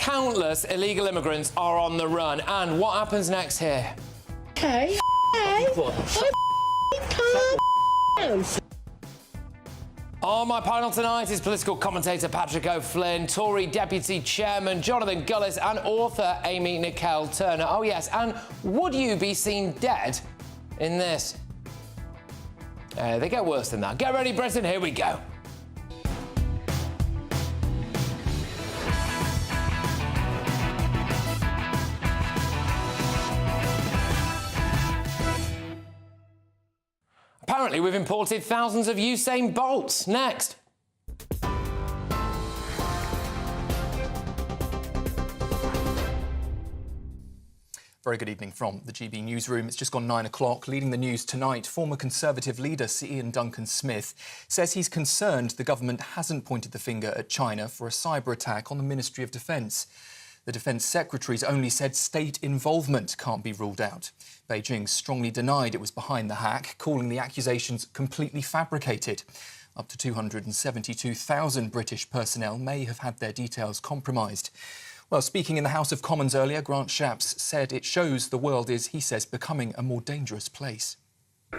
countless illegal immigrants are on the run. And what happens next here? Hey, On my panel tonight is political commentator Patrick O'Flynn, Tory Deputy Chairman Jonathan Gullis and author Amy Nicole-Turner. Oh yes, and would you be seen dead in this? They get worse than that. Get ready, Britain, here we go. Apparently, we've imported thousands of Usain Bolts. Next. Very good evening from the GB newsroom. It's just gone 9 o'clock. Leading the news tonight, former Conservative leader Sir Ian Duncan-Smith says he's concerned the government hasn't pointed the finger at China for a cyber attack on the Ministry of Defence. The Defence Secretary's only said state involvement can't be ruled out. Beijing strongly denied it was behind the hack, calling the accusations completely fabricated. Up to 272,000 British personnel may have had their details compromised. Well, speaking in the House of Commons earlier, Grant Shapps said it shows the world is, he says, becoming a more dangerous place.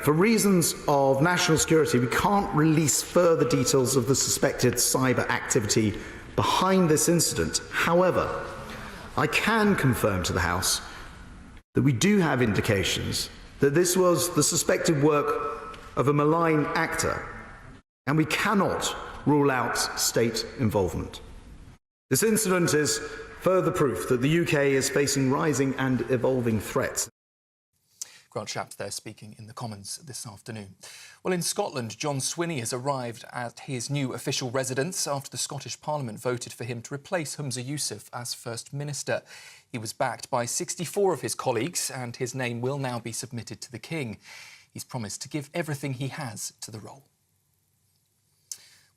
For reasons of national security, we can't release further details of the suspected cyber activity behind this incident. However, I can confirm to the House that we do have indications that this was the suspected work of a malign actor, and we cannot rule out state involvement. This incident is further proof that the UK is facing rising and evolving threats. Grant Shapps there speaking in the Commons this afternoon. Well, in Scotland, John Swinney has arrived at his new official residence after the Scottish Parliament voted for him to replace Humza Yousaf as First Minister. He was backed by 64 of his colleagues and his name will now be submitted to the King. He's promised to give everything he has to the role.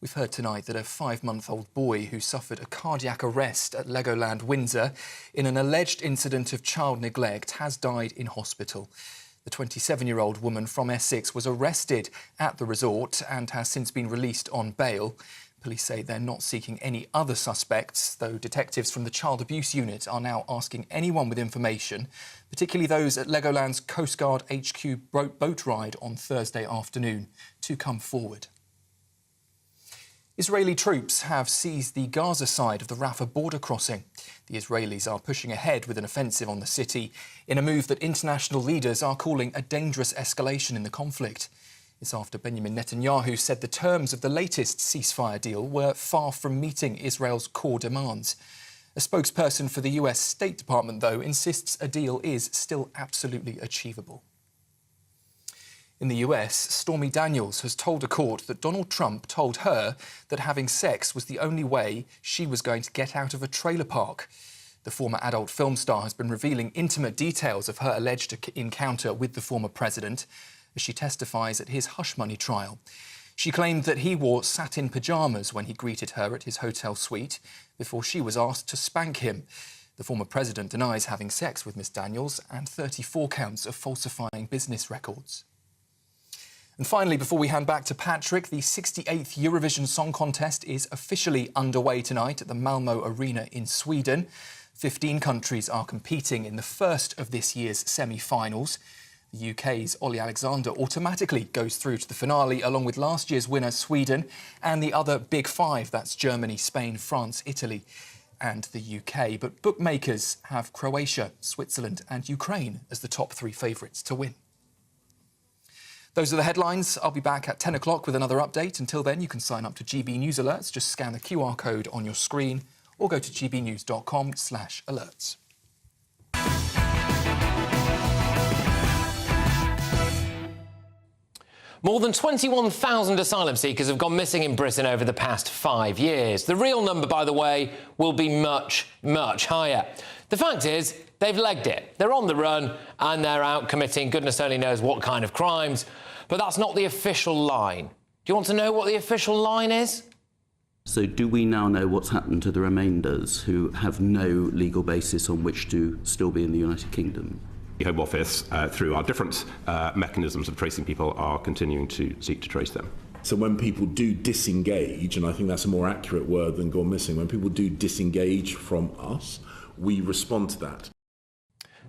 We've heard tonight that a 5-month-old boy who suffered a cardiac arrest at Legoland Windsor in an alleged incident of child neglect has died in hospital. The 27-year-old woman from Essex was arrested at the resort and has since been released on bail. Police say they're not seeking any other suspects, though detectives from the Child Abuse Unit are now asking anyone with information, particularly those at Legoland's Coast Guard HQ boat ride on Thursday afternoon, to come forward. Israeli troops have seized the Gaza side of the Rafah border crossing. The Israelis are pushing ahead with an offensive on the city in a move that international leaders are calling a dangerous escalation in the conflict. It's after Benjamin Netanyahu said the terms of the latest ceasefire deal were far from meeting Israel's core demands. A spokesperson for the US State Department, though, insists a deal is still absolutely achievable. In the US, Stormy Daniels has told a court that Donald Trump told her that having sex was the only way she was going to get out of a trailer park. The former adult film star has been revealing intimate details of her alleged encounter with the former president as she testifies at his hush money trial. She claimed that he wore satin pyjamas when he greeted her at his hotel suite before she was asked to spank him. The former president denies having sex with Miss Daniels and 34 counts of falsifying business records. And finally, before we hand back to Patrick, the 68th Eurovision Song Contest is officially underway tonight at the Malmö Arena in Sweden. 15 countries are competing in the first of this year's semi-finals. The UK's Ollie Alexander automatically goes through to the finale, along with last year's winner, Sweden, and the other big five, that's Germany, Spain, France, Italy and the UK. But bookmakers have Croatia, Switzerland and Ukraine as the top 3 favourites to win. Those are the headlines. I'll be back at 10 o'clock with another update. Until then, you can sign up to GB News Alerts. Just scan the QR code on your screen or go to gbnews.com/alerts. More than 21,000 asylum seekers have gone missing in Britain over the past 5 years. The real number, by the way, will be much, much higher. The fact is, they've legged it. They're on the run and they're out committing goodness only knows what kind of crimes. But that's not the official line. Do you want to know what the official line is? So do we now know what's happened to the remainders who have no legal basis on which to still be in the United Kingdom? The Home Office, through our different mechanisms of tracing people, are continuing to seek to trace them. So when people do disengage, and I think that's a more accurate word than gone missing, when people do disengage from us, we respond to that.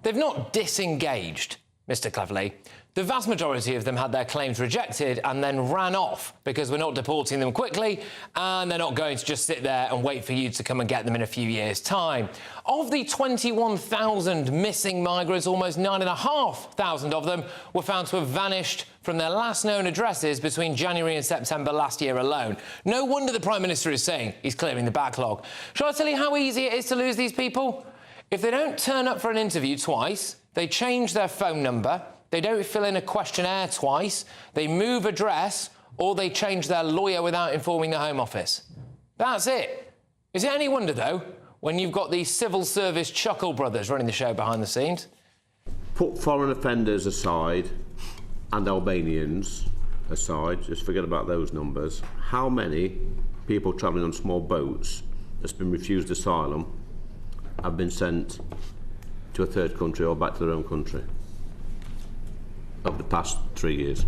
They've not disengaged, Mr. Cleverly. The vast majority of them had their claims rejected and then ran off because we're not deporting them quickly and they're not going to just sit there and wait for you to come and get them in a few years' time. Of the 21,000 missing migrants, almost 9,500 of them were found to have vanished from their last known addresses between January and September last year alone. No wonder the Prime Minister is saying he's clearing the backlog. Shall I tell you how easy it is to lose these people? If they don't turn up for an interview twice, they change their phone number, they don't fill in a questionnaire twice, they move address, or they change their lawyer without informing the Home Office. That's it. Is it any wonder, though, when you've got these civil service chuckle brothers running the show behind the scenes? Put foreign offenders aside and Albanians aside, just forget about those numbers. How many people travelling on small boats that's been refused asylum have been sent to a third country or back to their own country over the past 3 years?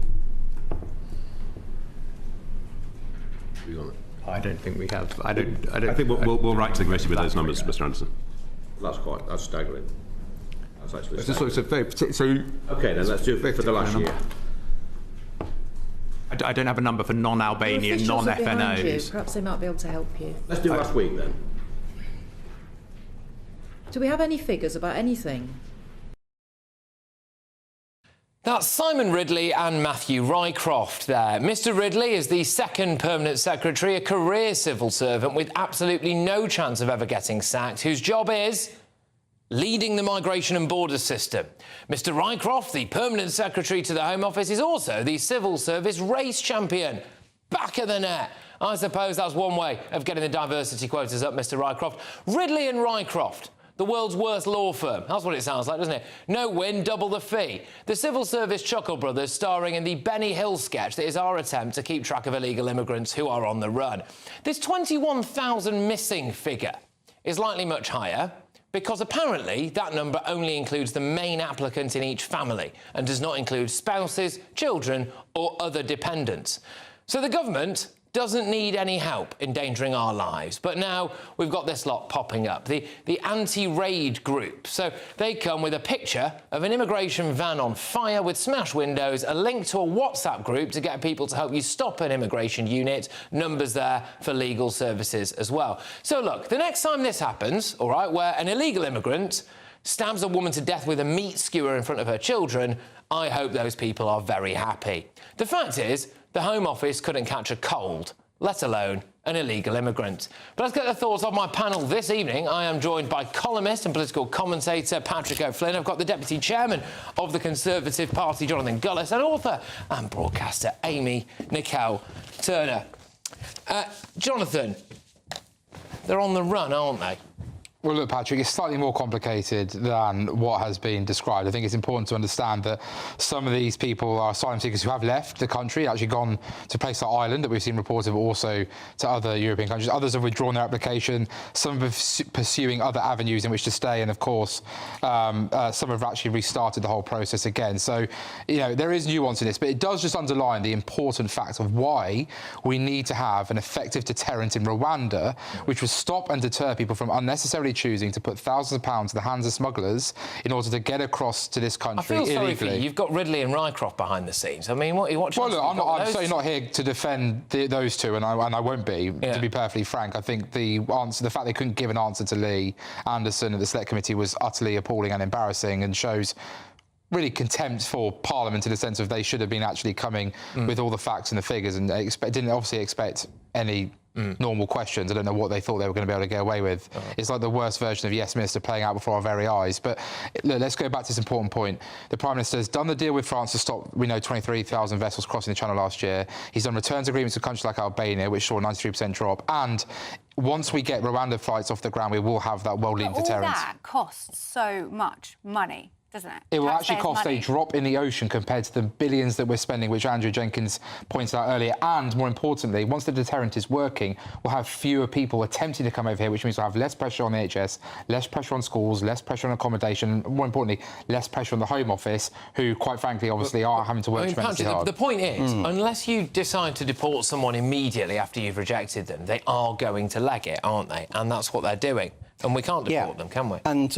I don't think we have. I think we'll write to the committee with those numbers, Mr. Anderson. That's staggering. That's actually staggering. So okay, then let's do it for the last year. I don't have a number for non-Albanian, non-FNOs. Perhaps they might be able to help you. Let's do last week then. Do we have any figures about anything? That's Simon Ridley and Matthew Rycroft there. Mr Ridley is the second permanent secretary, a career civil servant with absolutely no chance of ever getting sacked, whose job is leading the migration and border system. Mr Rycroft, the permanent secretary to the Home Office, is also the civil service race champion. Back of the net. I suppose that's one way of getting the diversity quotas up, Mr Rycroft. Ridley and Rycroft, the world's worst law firm. That's what it sounds like, doesn't it? No win, double the fee. The civil service chuckle brothers starring in the Benny Hill sketch that is our attempt to keep track of illegal immigrants who are on the run. This 21,000 missing figure is likely much higher because apparently that number only includes the main applicant in each family and does not include spouses, children or other dependents. So the government doesn't need any help endangering our lives. But now we've got this lot popping up, the anti-raid group. So they come with a picture of an immigration van on fire with smashed windows, a link to a WhatsApp group to get people to help you stop an immigration unit, numbers there for legal services as well. So look, the next time this happens, all right, where an illegal immigrant stabs a woman to death with a meat skewer in front of her children, I hope those people are very happy. The fact is, the Home Office couldn't catch a cold, let alone an illegal immigrant. But let's get the thoughts of my panel this evening. I am joined by columnist and political commentator Patrick O'Flynn. I've got the Deputy Chairman of the Conservative Party, Jonathan Gullis, and author and broadcaster Amy Nicole Turner. Jonathan, they're on the run, aren't they? Well, look, Patrick, it's slightly more complicated than what has been described. I think it's important to understand that some of these people are asylum seekers who have left the country, actually gone to places like Ireland that we've seen reported, but also to other European countries. Others have withdrawn their application. Some are pursuing other avenues in which to stay. And, of course, some have actually restarted the whole process again. So, you know, there is nuance in this, but it does just underline the important fact of why we need to have an effective deterrent in Rwanda, which will stop and deter people from unnecessarily choosing to put thousands of pounds in the hands of smugglers in order to get across to this country illegally. I feel sorry for you. You've got Ridley and Rycroft behind the scenes. I mean, what are you watching? Well, look, I'm certainly not here to defend those two, and I won't be, to be perfectly frank. I think the fact they couldn't give an answer to Lee Anderson at the Select Committee was utterly appalling and embarrassing and shows really contempt for Parliament in the sense of they should have been actually coming with all the facts and the figures and didn't obviously expect any normal questions. I don't know what they thought they were going to be able to get away with. It's like the worst version of Yes Minister playing out before our very eyes. But look, let's go back to this important point. The Prime Minister has done the deal with France to stop, we know, 23,000 vessels crossing the Channel last year. He's done returns agreements with countries like Albania, which saw a 93% drop. And once we get Rwanda flights off the ground, we will have that world-leading deterrent. All that costs so much money. doesn't it? It will actually Taxpayers' cost money. a drop in the ocean compared to the billions that we're spending, which Andrew Jenkins pointed out earlier. And more importantly, once the deterrent is working, we'll have fewer people attempting to come over here, which means we'll have less pressure on the NHS, less pressure on schools, less pressure on accommodation, and more importantly, less pressure on the Home Office, who, quite frankly, obviously are having to work tremendously hard. The point is, unless you decide to deport someone immediately after you've rejected them, they are going to leg it, aren't they? And that's what they're doing. And we can't deport them, can we? And,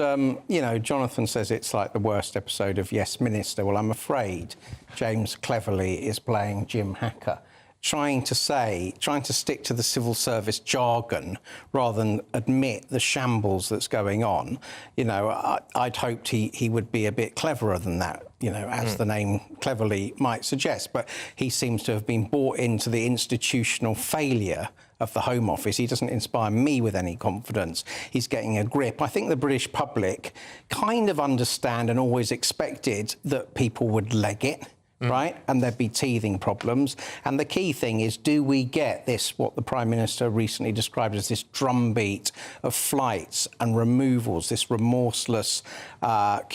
you know, Jonathan says it's like the worst episode of Yes Minister. Well, I'm afraid James cleverly is playing Jim Hacker, trying to stick to the civil service jargon rather than admit the shambles that's going on. You know, I'd hoped he would be a bit cleverer than that, you know, as the name cleverly might suggest. But he seems to have been bought into the institutional failure of the Home Office. He doesn't inspire me with any confidence. He's getting a grip. I think the British public kind of understand and always expected that people would leg it, right? And there'd be teething problems. And the key thing is, do we get this, what the Prime Minister recently described as this drumbeat of flights and removals, this remorseless,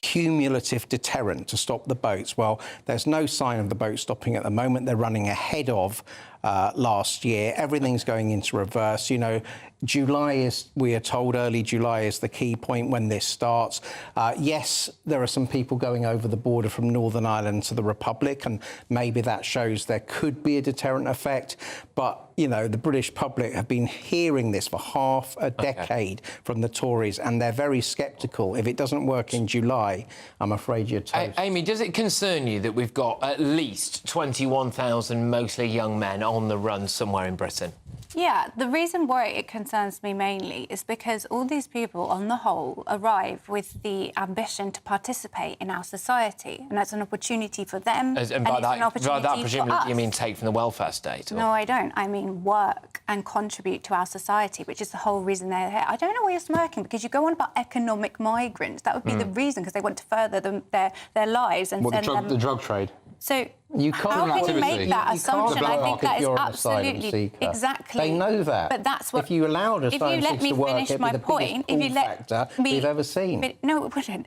cumulative deterrent to stop the boats? Well, there's no sign of the boat stopping at the moment. They're running ahead of last year. Everything's going into reverse. You know, July is, we are told, early July is the key point when this starts. Yes, there are some people going over the border from Northern Ireland to the Republic, and maybe that shows there could be a deterrent effect. But, you know, the British public have been hearing this for half a decade from the Tories, and they're very sceptical. If it doesn't work in July, I'm afraid you're toast. Amy, does it concern you that we've got at least 21,000 mostly young men on the run somewhere in Britain? Yeah, the reason why it concerns me mainly is because all these people, on the whole, arrive with the ambition to participate in our society, and that's an opportunity for them. And by that, presumably, you mean take from the welfare state? Or? No, I don't. I mean work and contribute to our society, which is the whole reason they're here. I don't know why you're smirking, because you go on about economic migrants. That would be the reason, because they want to further their lives and send them... the drug trade? So you how can you make that assumption? I think that is absolutely exactly. They know that. But that's what. If you allowed asylum seekers to work, it'd be the biggest pull factor we've ever seen. But no, it wouldn't.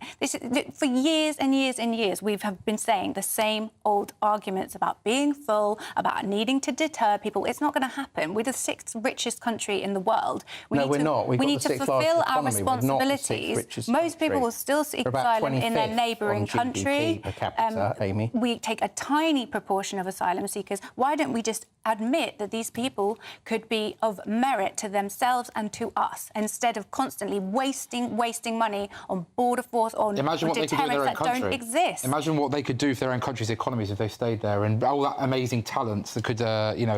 For years and years and years, we have been saying the same old arguments about being full, about needing to deter people. It's not going to happen. We're the 6th richest country in the world. We're not. We need to fulfil our responsibilities. Most people will still seek asylum in their neighbouring country. Per capita, Amy. We take a tiny proportion of asylum seekers. Why don't we just admit that these people could be of merit to themselves and to us, instead of constantly wasting money on border force or deterrents that don't exist? Imagine what they could do for their own country's economies if they stayed there, and all that amazing talents that could,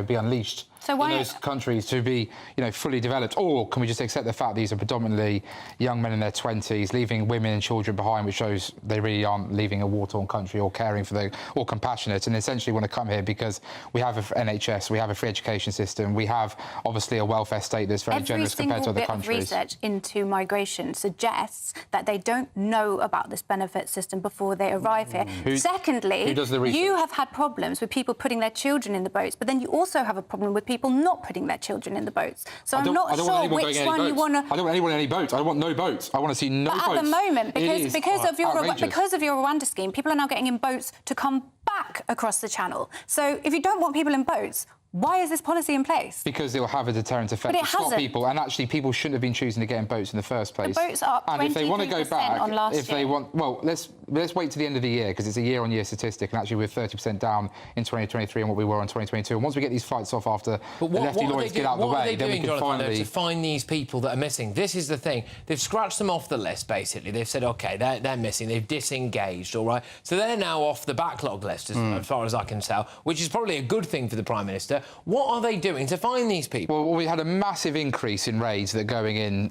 be unleashed. So why in those countries to be, fully developed? Or can we just accept the fact these are predominantly young men in their 20s, leaving women and children behind, which shows they really aren't leaving a war-torn country or caring for or compassionate, and essentially want to come here because we have an NHS, we have a free education system, we have obviously a welfare state that's very generous compared to other countries. Every single bit of research into migration suggests that they don't know about this benefit system before they arrive here. Secondly, who does the research? You have had problems with people putting their children in the boats, but then you also have a problem with people not putting their children in the boats. So I'm not sure which one you want to... I don't want anyone in any boats. I don't want no boats. I want to see no boats. But at the moment, because of your outrageous. Rwanda scheme, people are now getting in boats to come back across the channel. So if you don't want people in boats, why is this policy in place? Because it will have a deterrent effect to stop people, and actually people shouldn't have been choosing to get in boats in the first place. The boats are up 23% and if they want to go back, on last year. Let's wait to the end of the year, because it's a year-on-year statistic, and actually we're 30% down in 2023 on what we were in 2022. And once we get these flights off after the lefty lawyers get out of the way, then we can finally... to find these people that are missing? This is the thing. They've scratched them off the list, basically. They've said, OK, they're missing. They've disengaged, all right? So they're now off the backlog list, as far as I can tell, which is probably a good thing for the Prime Minister. What are they doing to find these people? Well, we had a massive increase in raids that are going in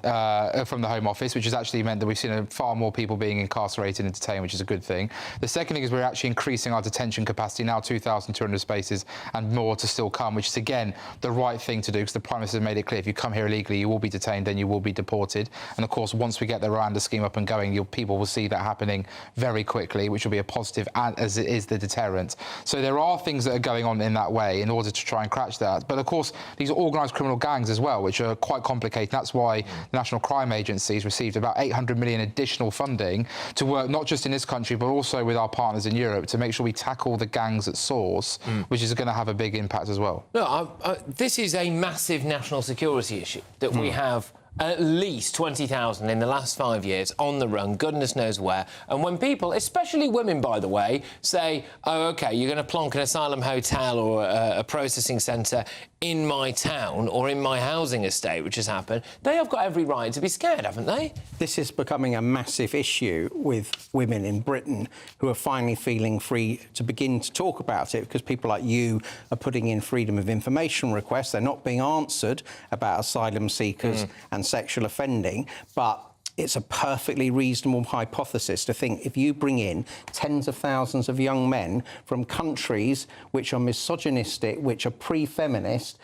from the Home Office, which has actually meant that we've seen far more people being incarcerated and detained, which is a good thing. The second thing is we're actually increasing our detention capacity, now 2,200 spaces and more to still come, which is, again, the right thing to do, because the Prime Minister has made it clear if you come here illegally, you will be detained, then you will be deported. And, of course, once we get the Rwanda scheme up and going, people will see that happening very quickly, which will be a positive, as it is the deterrent. So there are things that are going on in that way in order to try and catch that. But, of course, these are organised criminal gangs as well, which are quite complicated. That's why the National Crime Agency has received about 800 million additional funding to work not just in this country, but also with our partners in Europe, to make sure we tackle the gangs at source, which is going to have a big impact as well. No, this is a massive national security issue that we have at least 20,000 in the last 5 years on the run, goodness knows where. And when people, especially women, by the way, say, oh, OK, you're going to plonk an asylum hotel or a processing centre in my town or in my housing estate, which has happened, they have got every right to be scared, haven't they? This is becoming a massive issue with women in Britain who are finally feeling free to begin to talk about it, because people like you are putting in freedom of information requests. They're not being answered about asylum seekers and sexual offending, but it's a perfectly reasonable hypothesis to think if you bring in tens of thousands of young men from countries which are misogynistic, which are pre-feminist,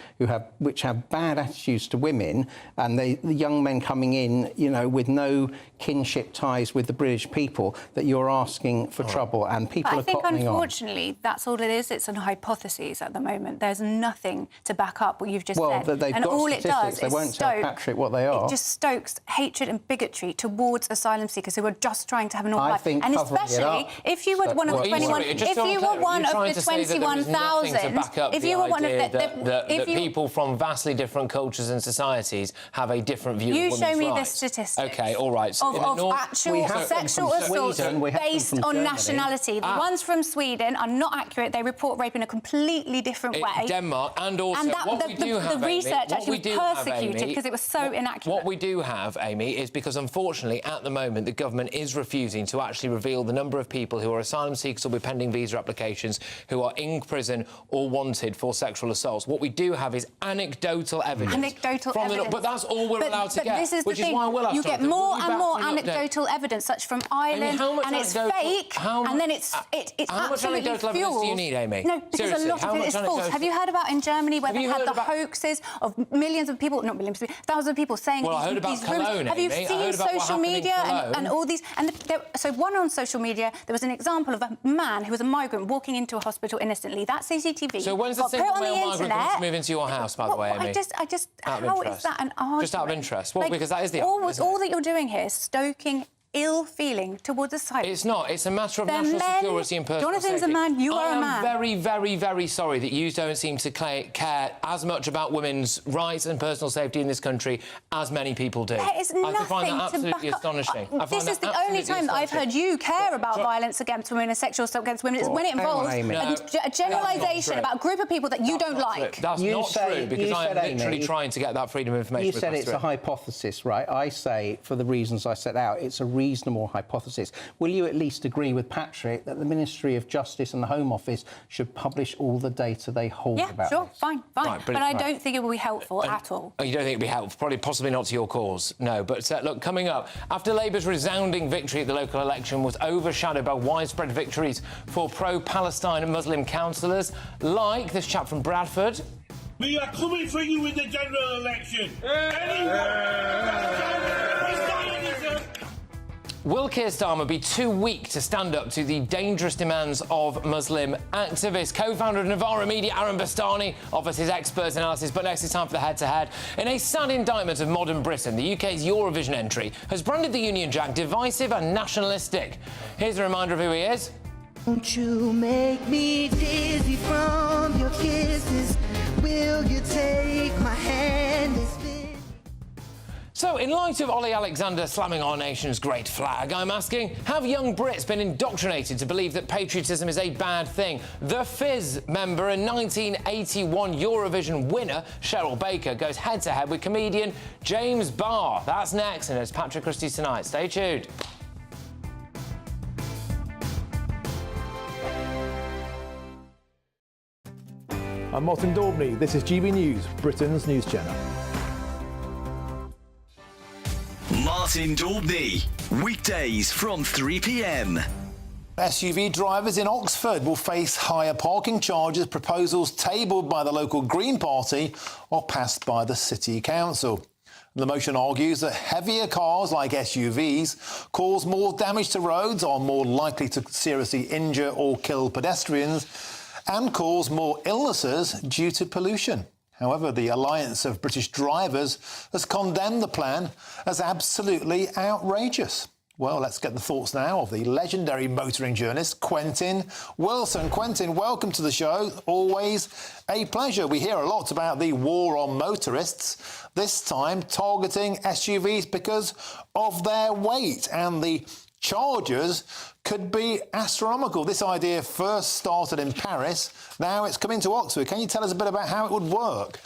which have bad attitudes to women, and the young men coming in, you know, with no kinship ties with the British people, that you're asking for trouble, and people are cottoning on. I think, unfortunately, that's all it is. It's a hypothesis at the moment. There's nothing to back up what you've just said. Well, they've and got all statistics. It does they is won't tell Patrick what they are. It just stokes hatred and bigotry towards asylum seekers who are just trying to have a normal life. Think and especially if you were one of the 21, if you were one of the 21,000, if you were one of the people from vastly different cultures and societies have a different view of women's rights. You show me the statistics. OK, all right. So of actual sexual assaults based on nationality. The ones from Sweden are not accurate. They report rape in a completely different way. Denmark, and also what we do have, the research actually was persecuted Amy, because it was so inaccurate. What we do have, Amy, is because unfortunately at the moment the government is refusing to actually reveal the number of people who are asylum seekers or with pending visa applications who are in prison or wanted for sexual assaults. What we do have is anecdotal evidence. Anecdotal evidence. But that's all we're allowed to get. This is which the thing. Is why we'll have you to get more and more anecdotal evidence, such from Ireland, and it's fake, and then it's absolutely How much anecdotal evidence do you need, Amy? No, because seriously, a lot of it is false. Have you heard about in Germany where they had the hoaxes of millions of people, not millions, thousands of people saying I heard about these Cologne, Have you Amy. seen social media and all these? And so one on social media, there was an example of a man who was a migrant walking into a hospital innocently. That's CCTV. So when's the single male migrant going to move into your house, by the way, Amy? How is that an argument? Just out of interest. Well, because that is the argument, all that you're doing here is stoking ill feeling towards asylum. It's not. It's a matter of national security and personal Jonathan's safety. a man. You are a man. I am very, very, very sorry that you don't seem to care as much about women's rights and personal safety in this country as many people do. There is nothing I find that absolutely to back astonishing. This is the only time that I've heard you care about violence against women and sexual assault against women. It's when it involves a generalisation about a group of people that you don't like. That's not true, because I am literally trying to get that freedom of information. You said it's a hypothesis, right? I say, for the reasons I set out, it's a reasonable hypothesis. Will you at least agree with Patrick that the Ministry of Justice and the Home Office should publish all the data they hold about sure, this? fine. Right, but I don't think it will be helpful at all. Oh, you don't think it'd be helpful? Probably, possibly not to your cause, no. But look, coming up, after Labour's resounding victory at the local election was overshadowed by widespread victories for pro-Palestine and Muslim councillors, like this chap from Bradford. We are coming for you in the general election. Will Keir Starmer be too weak to stand up to the dangerous demands of Muslim activists? Co-founder of Novara Media, Aaron Bastani, offers his expert analysis. But next, it's time for the head-to-head. In a sad indictment of modern Britain, the UK's Eurovision entry has branded the Union Jack divisive and nationalistic. Here's a reminder of who he is. Won't you make me dizzy from your kisses? Will you take my hand and spin? So, in light of Ollie Alexander slamming our nation's great flag, I'm asking, have young Brits been indoctrinated to believe that patriotism is a bad thing? The Fizz member and 1981 Eurovision winner, Cheryl Baker, goes head-to-head with comedian James Barr. That's next, and it's Patrick Christys tonight. Stay tuned. I'm Martin Daubney. This is GBNews, Britain's news channel. Martin Daubney, weekdays from 3 p.m. SUV drivers in Oxford will face higher parking charges. Proposals tabled by the local Green Party or passed by the City Council. The motion argues that heavier cars like SUVs cause more damage to roads, are more likely to seriously injure or kill pedestrians, and cause more illnesses due to pollution. However, the Alliance of British Drivers has condemned the plan as absolutely outrageous. Well, let's get the thoughts now of the legendary motoring journalist, Quentin Wilson. Quentin, welcome to the show. Always a pleasure. We hear a lot about the war on motorists, this time targeting SUVs because of their weight, and the charges could be astronomical. This idea first started in Paris. Now it's coming to Oxford. Can you tell us a bit about how it would work?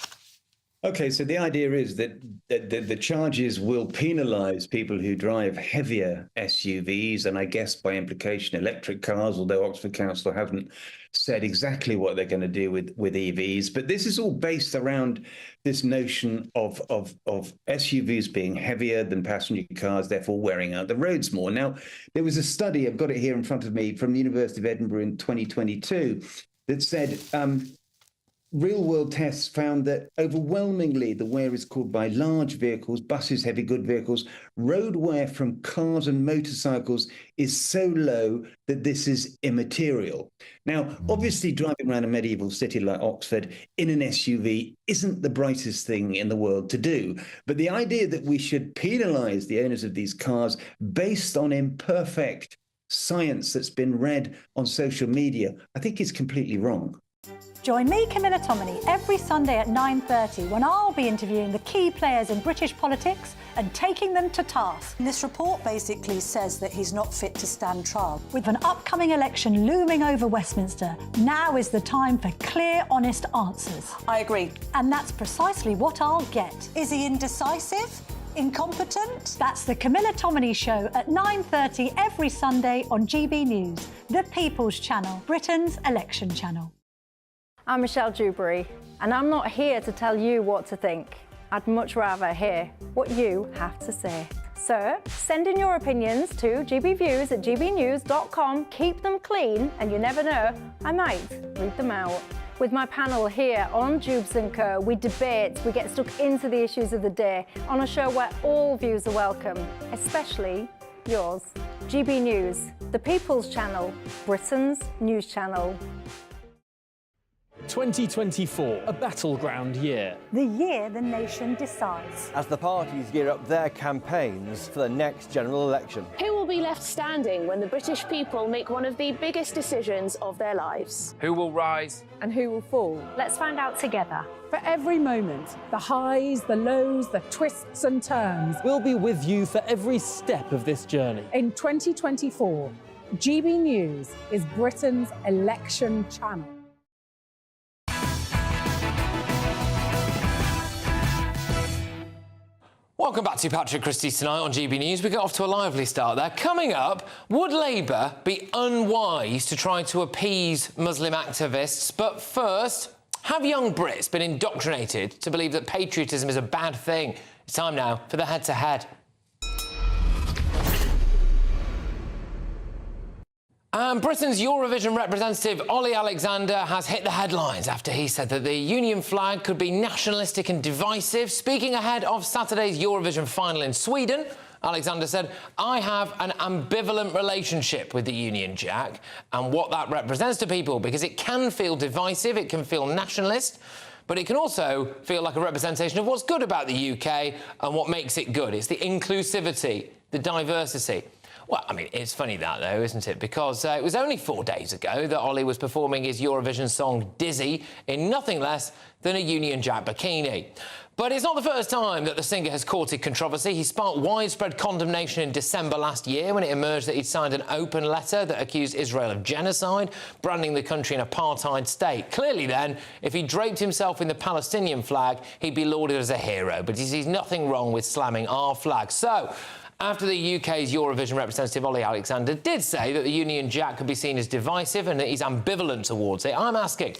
OK, so the idea is that the charges will penalise people who drive heavier SUVs, and I guess by implication electric cars, although Oxford Council haven't said exactly what they're going to do with EVs. But this is all based around this notion of SUVs being heavier than passenger cars, therefore wearing out the roads more. Now, there was a study, I've got it here in front of me, from the University of Edinburgh in 2022 that said real-world tests found that overwhelmingly the wear is caused by large vehicles, buses, heavy good vehicles. Road wear from cars and motorcycles is so low that this is immaterial. Now, obviously, driving around a medieval city like Oxford in an SUV isn't the brightest thing in the world to do. But the idea that we should penalise the owners of these cars based on imperfect science that's been read on social media, I think is completely wrong. Join me, Camilla Tominey, every Sunday at 9:30 when I'll be interviewing the key players in British politics and taking them to task. This report basically says that he's not fit to stand trial. With an upcoming election looming over Westminster, now is the time for clear, honest answers. I agree. And that's precisely what I'll get. Is he indecisive? Incompetent? That's the Camilla Tominey Show at 9:30 every Sunday on GB News, the People's Channel, Britain's election channel. I'm Michelle Dewberry, and I'm not here to tell you what to think. I'd much rather hear what you have to say. So, send in your opinions to gbviews@gbnews.com. Keep them clean, and you never know, I might read them out. With my panel here on Jubes and Co, we debate, we get stuck into the issues of the day on a show where all views are welcome, especially yours. GB News, the People's Channel, Britain's news channel. 2024, a battleground year. The year the nation decides. As the parties gear up their campaigns for the next general election. Who will be left standing when the British people make one of the biggest decisions of their lives? Who will rise? And who will fall? Let's find out together. For every moment, the highs, the lows, the twists and turns. We'll be with you for every step of this journey. In 2024, GB News is Britain's election channel. Welcome back to Patrick Christys tonight on GB News. We got off to a lively start there. Coming up, would Labour be unwise to try to appease Muslim activists? But first, have young Brits been indoctrinated to believe that patriotism is a bad thing? It's time now for the head-to-head. And Britain's Eurovision representative Ollie Alexander has hit the headlines after he said that the Union flag could be nationalistic and divisive. Speaking ahead of Saturday's Eurovision final in Sweden, Alexander said, "I have an ambivalent relationship with the Union Jack and what that represents to people, because it can feel divisive, it can feel nationalist, but it can also feel like a representation of what's good about the UK and what makes it good. It's the inclusivity, the diversity." Well, I mean, it's funny that, though, isn't it? Because it was only 4 days ago that Ollie was performing his Eurovision song Dizzy in nothing less than a Union Jack bikini. But it's not the first time that the singer has courted controversy. He sparked widespread condemnation in December last year when it emerged that he'd signed an open letter that accused Israel of genocide, branding the country an apartheid state. Clearly, then, if he draped himself in the Palestinian flag, he'd be lauded as a hero. But he sees nothing wrong with slamming our flag. So, after the UK's Eurovision representative Ollie Alexander did say that the Union Jack could be seen as divisive and that he's ambivalent towards it, I'm asking,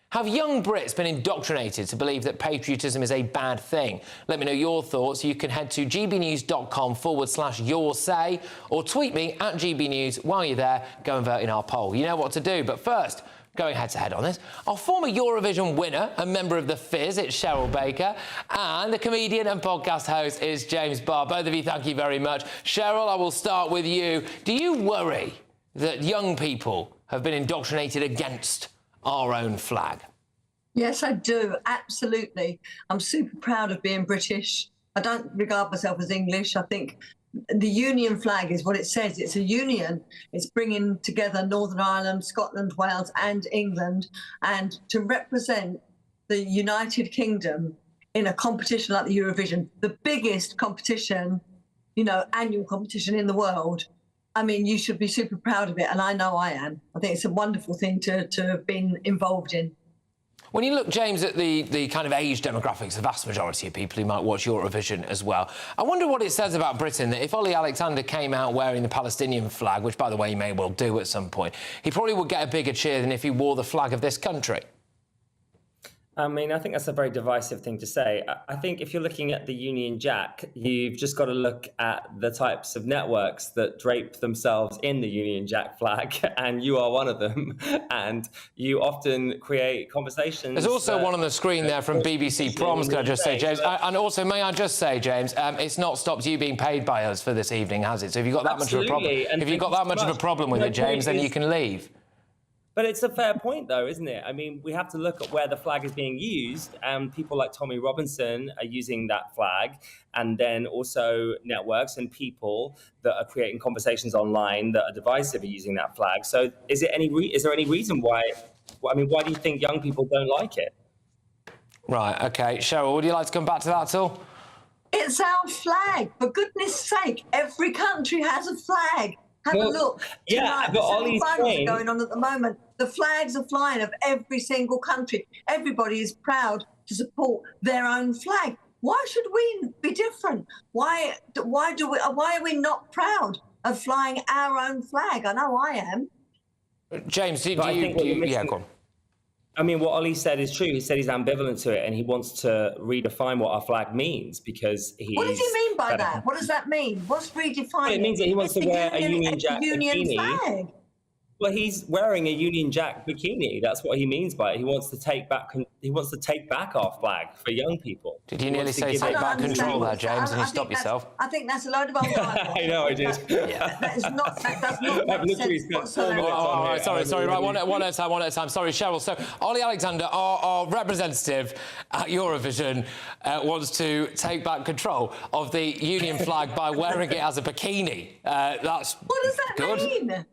have young Brits been indoctrinated to believe that patriotism is a bad thing? Let me know your thoughts. You can head to gbnews.com/yoursay or tweet me at GBNews. While you're there, go and vote in our poll. You know what to do. But first, going head-to-head on this, our former Eurovision winner and member of the Fizz, it's Cheryl Baker, and the comedian and podcast host is James Barr. Both of you, thank you very much. Cheryl, I will start with you. Do you worry that young people have been indoctrinated against our own flag? Yes, I do, absolutely. I'm super proud of being British. I don't regard myself as English. I think the union flag is what it says. It's a union. It's bringing together Northern Ireland, Scotland, Wales and England, and to represent the United Kingdom in a competition like the Eurovision, the biggest competition, annual competition in the world. I mean, you should be super proud of it, and I know I am. I think it's a wonderful thing to have been involved in. When you look, James, at the kind of age demographics, the vast majority of people who might watch Eurovision as well, I wonder what it says about Britain that if Ollie Alexander came out wearing the Palestinian flag, which, by the way, he may well do at some point, he probably would get a bigger cheer than if he wore the flag of this country. I mean, I think that's a very divisive thing to say. I think if you're looking at the Union Jack, you've just got to look at the types of networks that drape themselves in the Union Jack flag, and you are one of them. And you often create conversations. There's also one on the screen there from BBC Proms, can I just say, James? And also, may I just say, James, it's not stopped you being paid by us for this evening, has it? So if you've got that much of a problem, if you've got that much of a problem with it, James, then you can leave. But it's a fair point, though, isn't it? I mean, we have to look at where the flag is being used, and people like Tommy Robinson are using that flag, and then also networks and people that are creating conversations online that are divisive are using that flag. So is there any reason why? I mean, why do you think young people don't like it? Right, OK. Cheryl, would you like to come back to that at all? It's our flag. For goodness sake, every country has a flag. Have a look. Yeah, but Ollie's saying going on at the moment. The flags are flying of every single country. Everybody is proud to support their own flag. Why should we be different? Why are we not proud of flying our own flag? I know I am. James, yeah, go on. I mean, what Ollie said is true. He said he's ambivalent to it, and he wants to redefine what our flag means because he's... What does he mean by that? What does that mean? What's redefining? Well, it means that he wants to wear a Union Jack bikini. Flag. Well, he's wearing a Union Jack bikini. That's what he means by it. He wants to take back. He wants to take back our flag for young people. Did you nearly say take back control there, James, and you stop yourself? I think that's a load of old I know, I did. That does not make sense whatsoever. Sorry, right, one at a time. Sorry, Cheryl. So, Ollie Alexander, our representative at Eurovision, wants to take back control of the Union flag by wearing it as a bikini. That's what does that mean?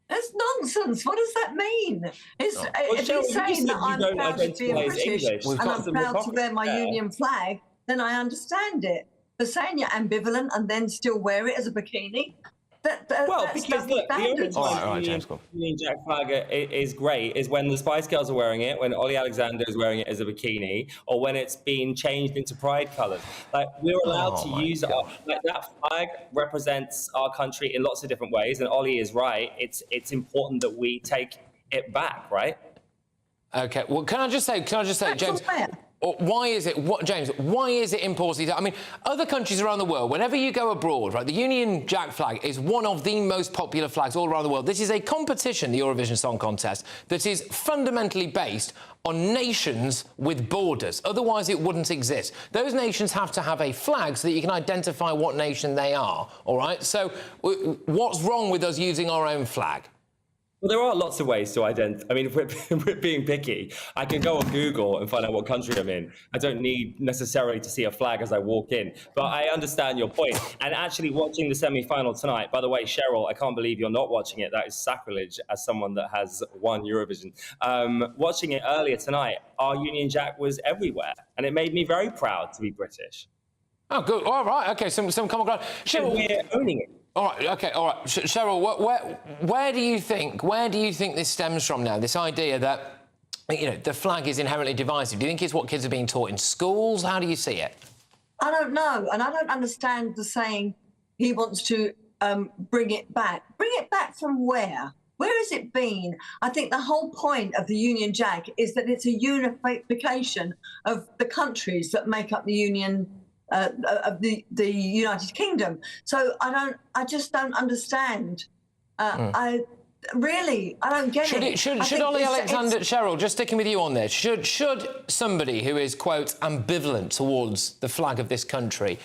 That's nonsense. What does that mean? If he's saying that I'm proud to be British and I'm proud to wear my Union flag, then I understand it. But saying you're ambivalent and then still wear it as a bikini, because look, the only time the Union Jack flag is great is when the Spice Girls are wearing it, when Ollie Alexander is wearing it as a bikini, or when it's been changed into pride colours. Like, we're allowed to use that flag represents our country in lots of different ways, and Ollie is right. It's important that we take it back, right? Okay. Well, can I just say, James? Why is it, James, why is it important? I mean, other countries around the world, whenever you go abroad, right, the Union Jack flag is one of the most popular flags all around the world. This is a competition, the Eurovision Song Contest, that is fundamentally based on nations with borders. Otherwise, it wouldn't exist. Those nations have to have a flag so that you can identify what nation they are, all right? So what's wrong with us using our own flag? Well, there are lots of ways to identify. I mean, if we're being picky, I can go on Google and find out what country I'm in. I don't need necessarily to see a flag as I walk in. But I understand your point. And actually watching the semi-final tonight, by the way, Cheryl, I can't believe you're not watching it. That is sacrilege as someone that has won Eurovision. Watching it earlier tonight, our Union Jack was everywhere. And it made me very proud to be British. Oh, good. All right. OK, some common ground. Cheryl, we're owning it. All right, OK, all right. Cheryl, where do you think this stems from now, this idea that, the flag is inherently divisive? Do you think it's what kids are being taught in schools? How do you see it? I don't know, and I don't understand the saying he wants to bring it back. Bring it back from where? Where has it been? I think the whole point of the Union Jack is that it's a unification of the countries that make up the Union of the United Kingdom. So I just don't understand. I don't get it. Should Ollie Alexander, Cheryl, just sticking with you on this, should somebody who is, quote, ambivalent towards the flag of this country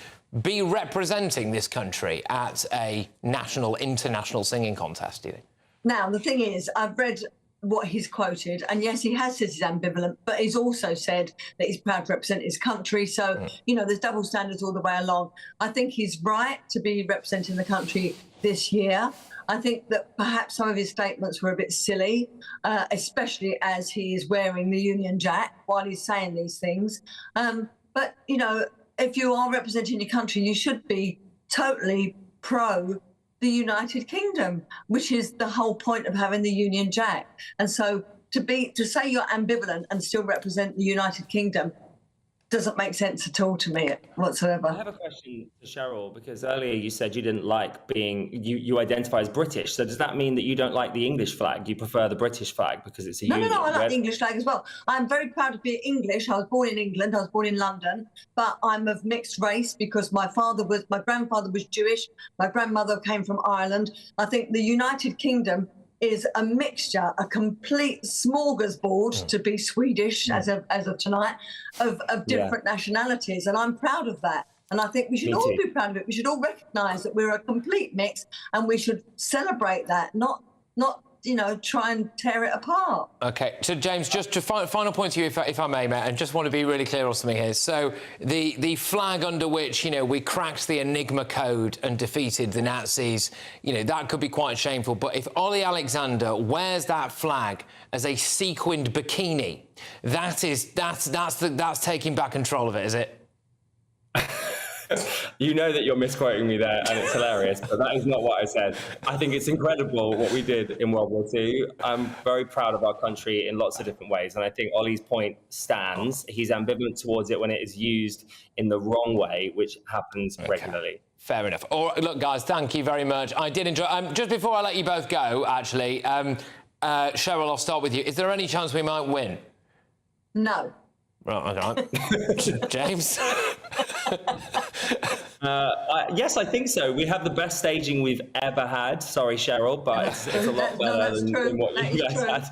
be representing this country at a national, international singing contest, do you think? Now, the thing is, I've read what he's quoted, and yes, he has said he's ambivalent, but he's also said that he's proud to represent his country. So, there's double standards all the way along. I think he's right to be representing the country this year. I think that perhaps some of his statements were a bit silly, especially as he is wearing the Union Jack while he's saying these things. But, if you are representing your country, you should be totally pro the United Kingdom, which is the whole point of having the Union Jack. And so to say you're ambivalent and still represent the United Kingdom doesn't make sense at all to me whatsoever. I have a question to Cheryl, because earlier you said you didn't like you identify as British. So does that mean that you don't like the English flag? You prefer the British flag because it's a union? No, I like the English flag as well. I'm very proud to be English. I was born in England, I was born in London, but I'm of mixed race because my grandfather was Jewish, my grandmother came from Ireland. I think the United Kingdom is a mixture, a complete smorgasbord, to be Swedish as of tonight, of different nationalities. And I'm proud of that. And I think we should all be proud of it. We should all recognise that we're a complete mix and we should celebrate that, not try and tear it apart. OK, so James, just to final point to you, if I may, mate, and just want to be really clear on something here. So the flag under which, we cracked the Enigma code and defeated the Nazis, that could be quite shameful. But if Ollie Alexander wears that flag as a sequined bikini, that's taking back control of it, is it? You know that you're misquoting me there, and it's hilarious, but that is not what I said. I think it's incredible what we did in World War II. I'm very proud of our country in lots of different ways, and I think Ollie's point stands. He's ambivalent towards it when it is used in the wrong way, which happens regularly. Fair enough. All right, look, guys, thank you very much. I did enjoy... just before I let you both go, actually, Cheryl, I'll start with you. Is there any chance we might win? No. Right, okay. James? Yes, I think so. We have the best staging we've ever had. Sorry, Cheryl, but it's a lot better than what you guys had.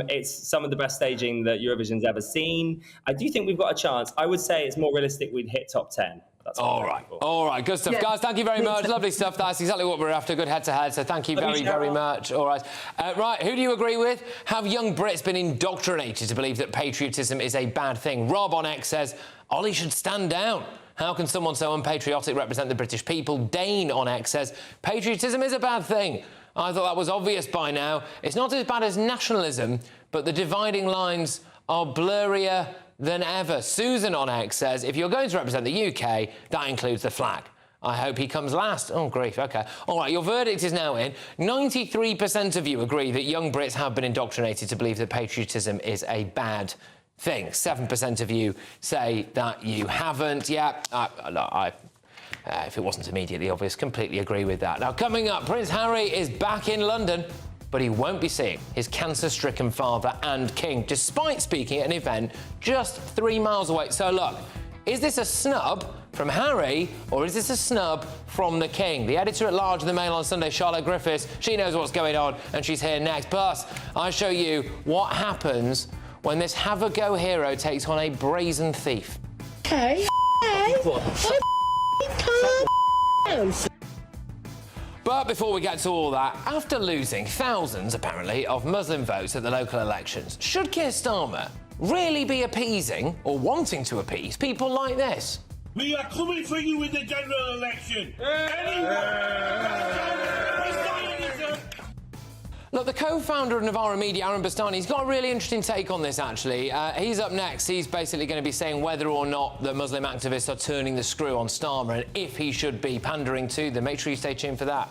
It's some of the best staging that Eurovision's ever seen. I do think we've got a chance. I would say it's more realistic we'd hit top 10. That's all right, good stuff. Guys, thank you very much. Lovely stuff. That's exactly what we're after, good head-to-head, so thank you very much. All right. Right, who do you agree with? Have young Brits been indoctrinated to believe that patriotism is a bad thing? Rob on X says, Ollie should stand down. How can someone so unpatriotic represent the British people? Dane on X says, patriotism is a bad thing. I thought that was obvious by now. It's not as bad as nationalism, but the dividing lines are blurrier than ever. Susan on X says, if you're going to represent the UK, that includes the flag. I hope he comes last. Oh, grief, OK. All right, your verdict is now in. 93% of you agree that young Brits have been indoctrinated to believe that patriotism is a bad thing. 7% of you say that you haven't. Yeah, if it wasn't immediately obvious, completely agree with that. Now, coming up, Prince Harry is back in London, but he won't be seeing his cancer-stricken father and king, despite speaking at an event just 3 miles away. So, look, is this a snub from Harry, or is this a snub from the king? The editor-at-large of the Mail on Sunday, Charlotte Griffiths, she knows what's going on, and she's here next. Plus, I show you what happens when this have-a-go hero takes on a brazen thief. Hey, But before we get to all that, after losing thousands, apparently, of Muslim votes at the local elections, should Keir Starmer really be appeasing, or wanting to appease, people like this? We are coming for you in the general election. Look, the co-founder of Novara Media, Aaron Bastani, he's got a really interesting take on this, actually. He's up next. He's basically going to be saying whether or not the Muslim activists are turning the screw on Starmer and if he should be pandering to them. Make sure you stay tuned for that.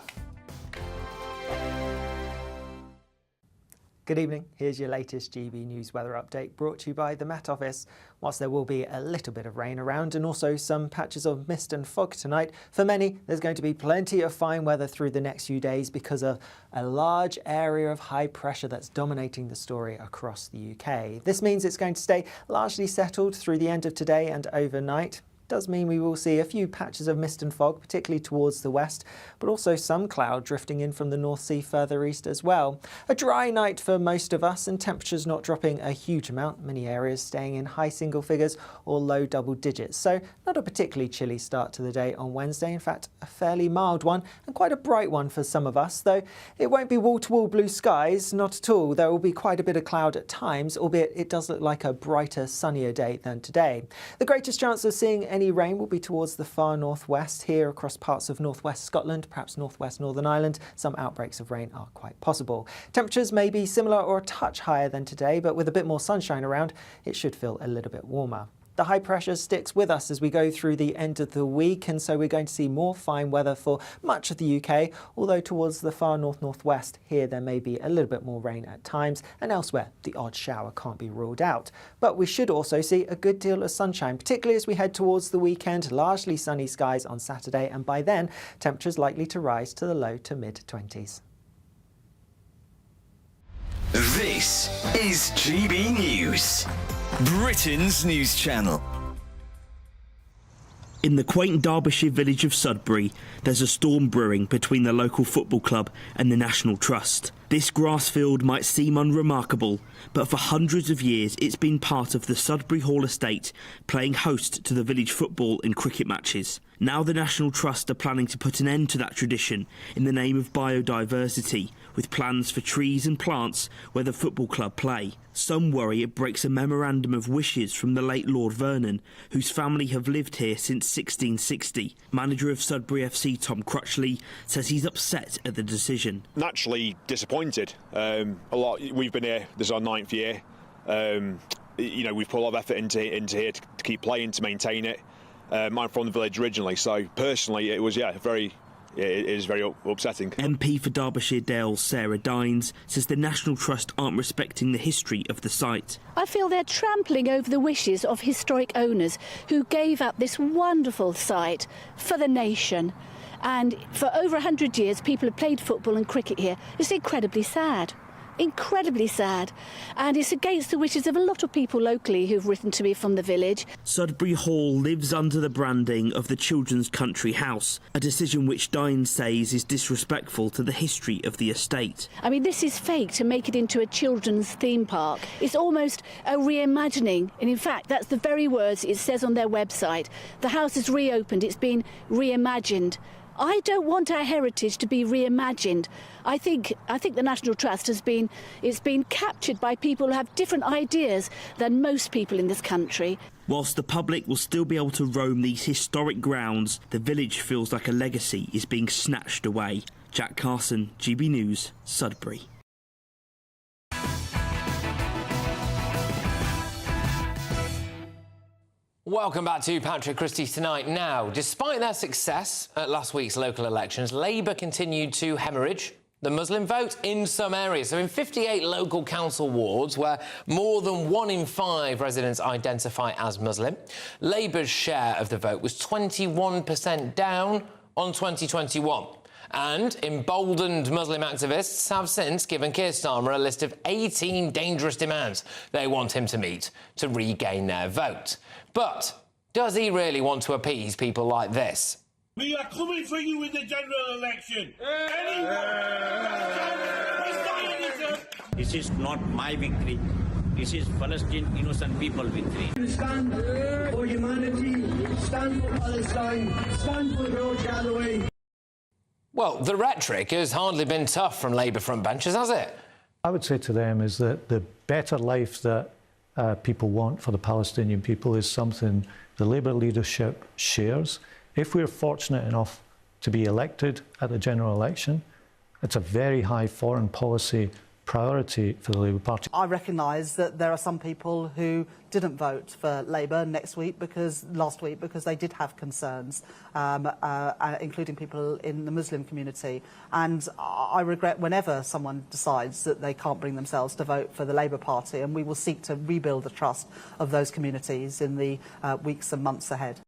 Good evening. Here's your latest GB News weather update brought to you by the Met Office. Whilst there will be a little bit of rain around and also some patches of mist and fog tonight, for many there's going to be plenty of fine weather through the next few days because of a large area of high pressure that's dominating the story across the UK. This means it's going to stay largely settled through the end of today and overnight. does mean we will see a few patches of mist and fog, particularly towards the west, but also some cloud drifting in from the North Sea further east as well. A dry night for most of us and temperatures not dropping a huge amount, many areas staying in high single figures or low double digits. So not a particularly chilly start to the day on Wednesday. In fact, a fairly mild one and quite a bright one for some of us, though it won't be wall-to-wall blue skies, not at all. There will be quite a bit of cloud at times, albeit it does look like a brighter, sunnier day than today. The greatest chance of seeing any rain will be towards the far northwest, here across parts of northwest Scotland, perhaps northwest Northern Ireland. Some outbreaks of rain are quite possible. Temperatures may be similar or a touch higher than today, but with a bit more sunshine around, it should feel a little bit warmer. The high pressure sticks with us as we go through the end of the week, and so we're going to see more fine weather for much of the UK, although towards the far north-northwest here there may be a little bit more rain at times, and elsewhere the odd shower can't be ruled out. But we should also see a good deal of sunshine, particularly as we head towards the weekend. Largely sunny skies on Saturday, and by then temperatures likely to rise to the low to mid-20s. This is GB News, Britain's news channel. In the quaint Derbyshire village of Sudbury, there's a storm brewing between the local football club and the National Trust. This grass field might seem unremarkable, but for hundreds of years it's been part of the Sudbury Hall estate, playing host to the village football and cricket matches. Now the National Trust are planning to put an end to that tradition in the name of biodiversity, with plans for trees and plants where the football club play. Some worry it breaks a memorandum of wishes from the late Lord Vernon, whose family have lived here since 1660. Manager of Sudbury FC Tom Crutchley says he's upset at the decision. Naturally disappointed. We've been here, this is our 9th year. We've put a lot of effort into here to keep playing, to maintain it. I'm from the village originally, so personally it was, it is very upsetting. MP for Derbyshire Dale Sarah Dines says the National Trust aren't respecting the history of the site. I feel they're trampling over the wishes of historic owners who gave up this wonderful site for the nation. And for over 100 years people have played football and cricket here. It's incredibly sad. Incredibly sad, and it's against the wishes of a lot of people locally who've written to me from the village. Sudbury Hall lives under the branding of the Children's Country House, a decision which Dines says is disrespectful to the history of the estate. I mean, this is fake to make it into a children's theme park. It's almost a reimagining, and in fact that's the very words it says on their website. The house is reopened, it's been reimagined. I don't want our heritage to be reimagined. I think the National Trust it's been captured by people who have different ideas than most people in this country. Whilst the public will still be able to roam these historic grounds, the village feels like a legacy is being snatched away. Jack Carson, GB News, Sudbury. Welcome back to Patrick Christys Tonight. Now, despite their success at last week's local elections, Labour continued to hemorrhage the Muslim vote in some areas. So in 58 local council wards where more than 1 in 5 residents identify as Muslim, Labour's share of the vote was 21% down on 2021. And emboldened Muslim activists have since given Keir Starmer a list of 18 dangerous demands they want him to meet to regain their vote. But does he really want to appease people like this? We are coming for you in the general election. This is not my victory. This is Palestinian innocent people victory. Stand for humanity. Stand for Palestine. Stand for George Galloway. Well, the rhetoric has hardly been tough from Labour front benches, has it? I would say to them is that the better life that people want for the Palestinian people is something the Labour leadership shares. If we're fortunate enough to be elected at the general election, it's a very high foreign policy priority for the Labour Party. I recognise that there are some people who didn't vote for Labour last week because they did have concerns, including people in the Muslim community. And I regret whenever someone decides that they can't bring themselves to vote for the Labour Party, and we will seek to rebuild the trust of those communities in the weeks and months ahead.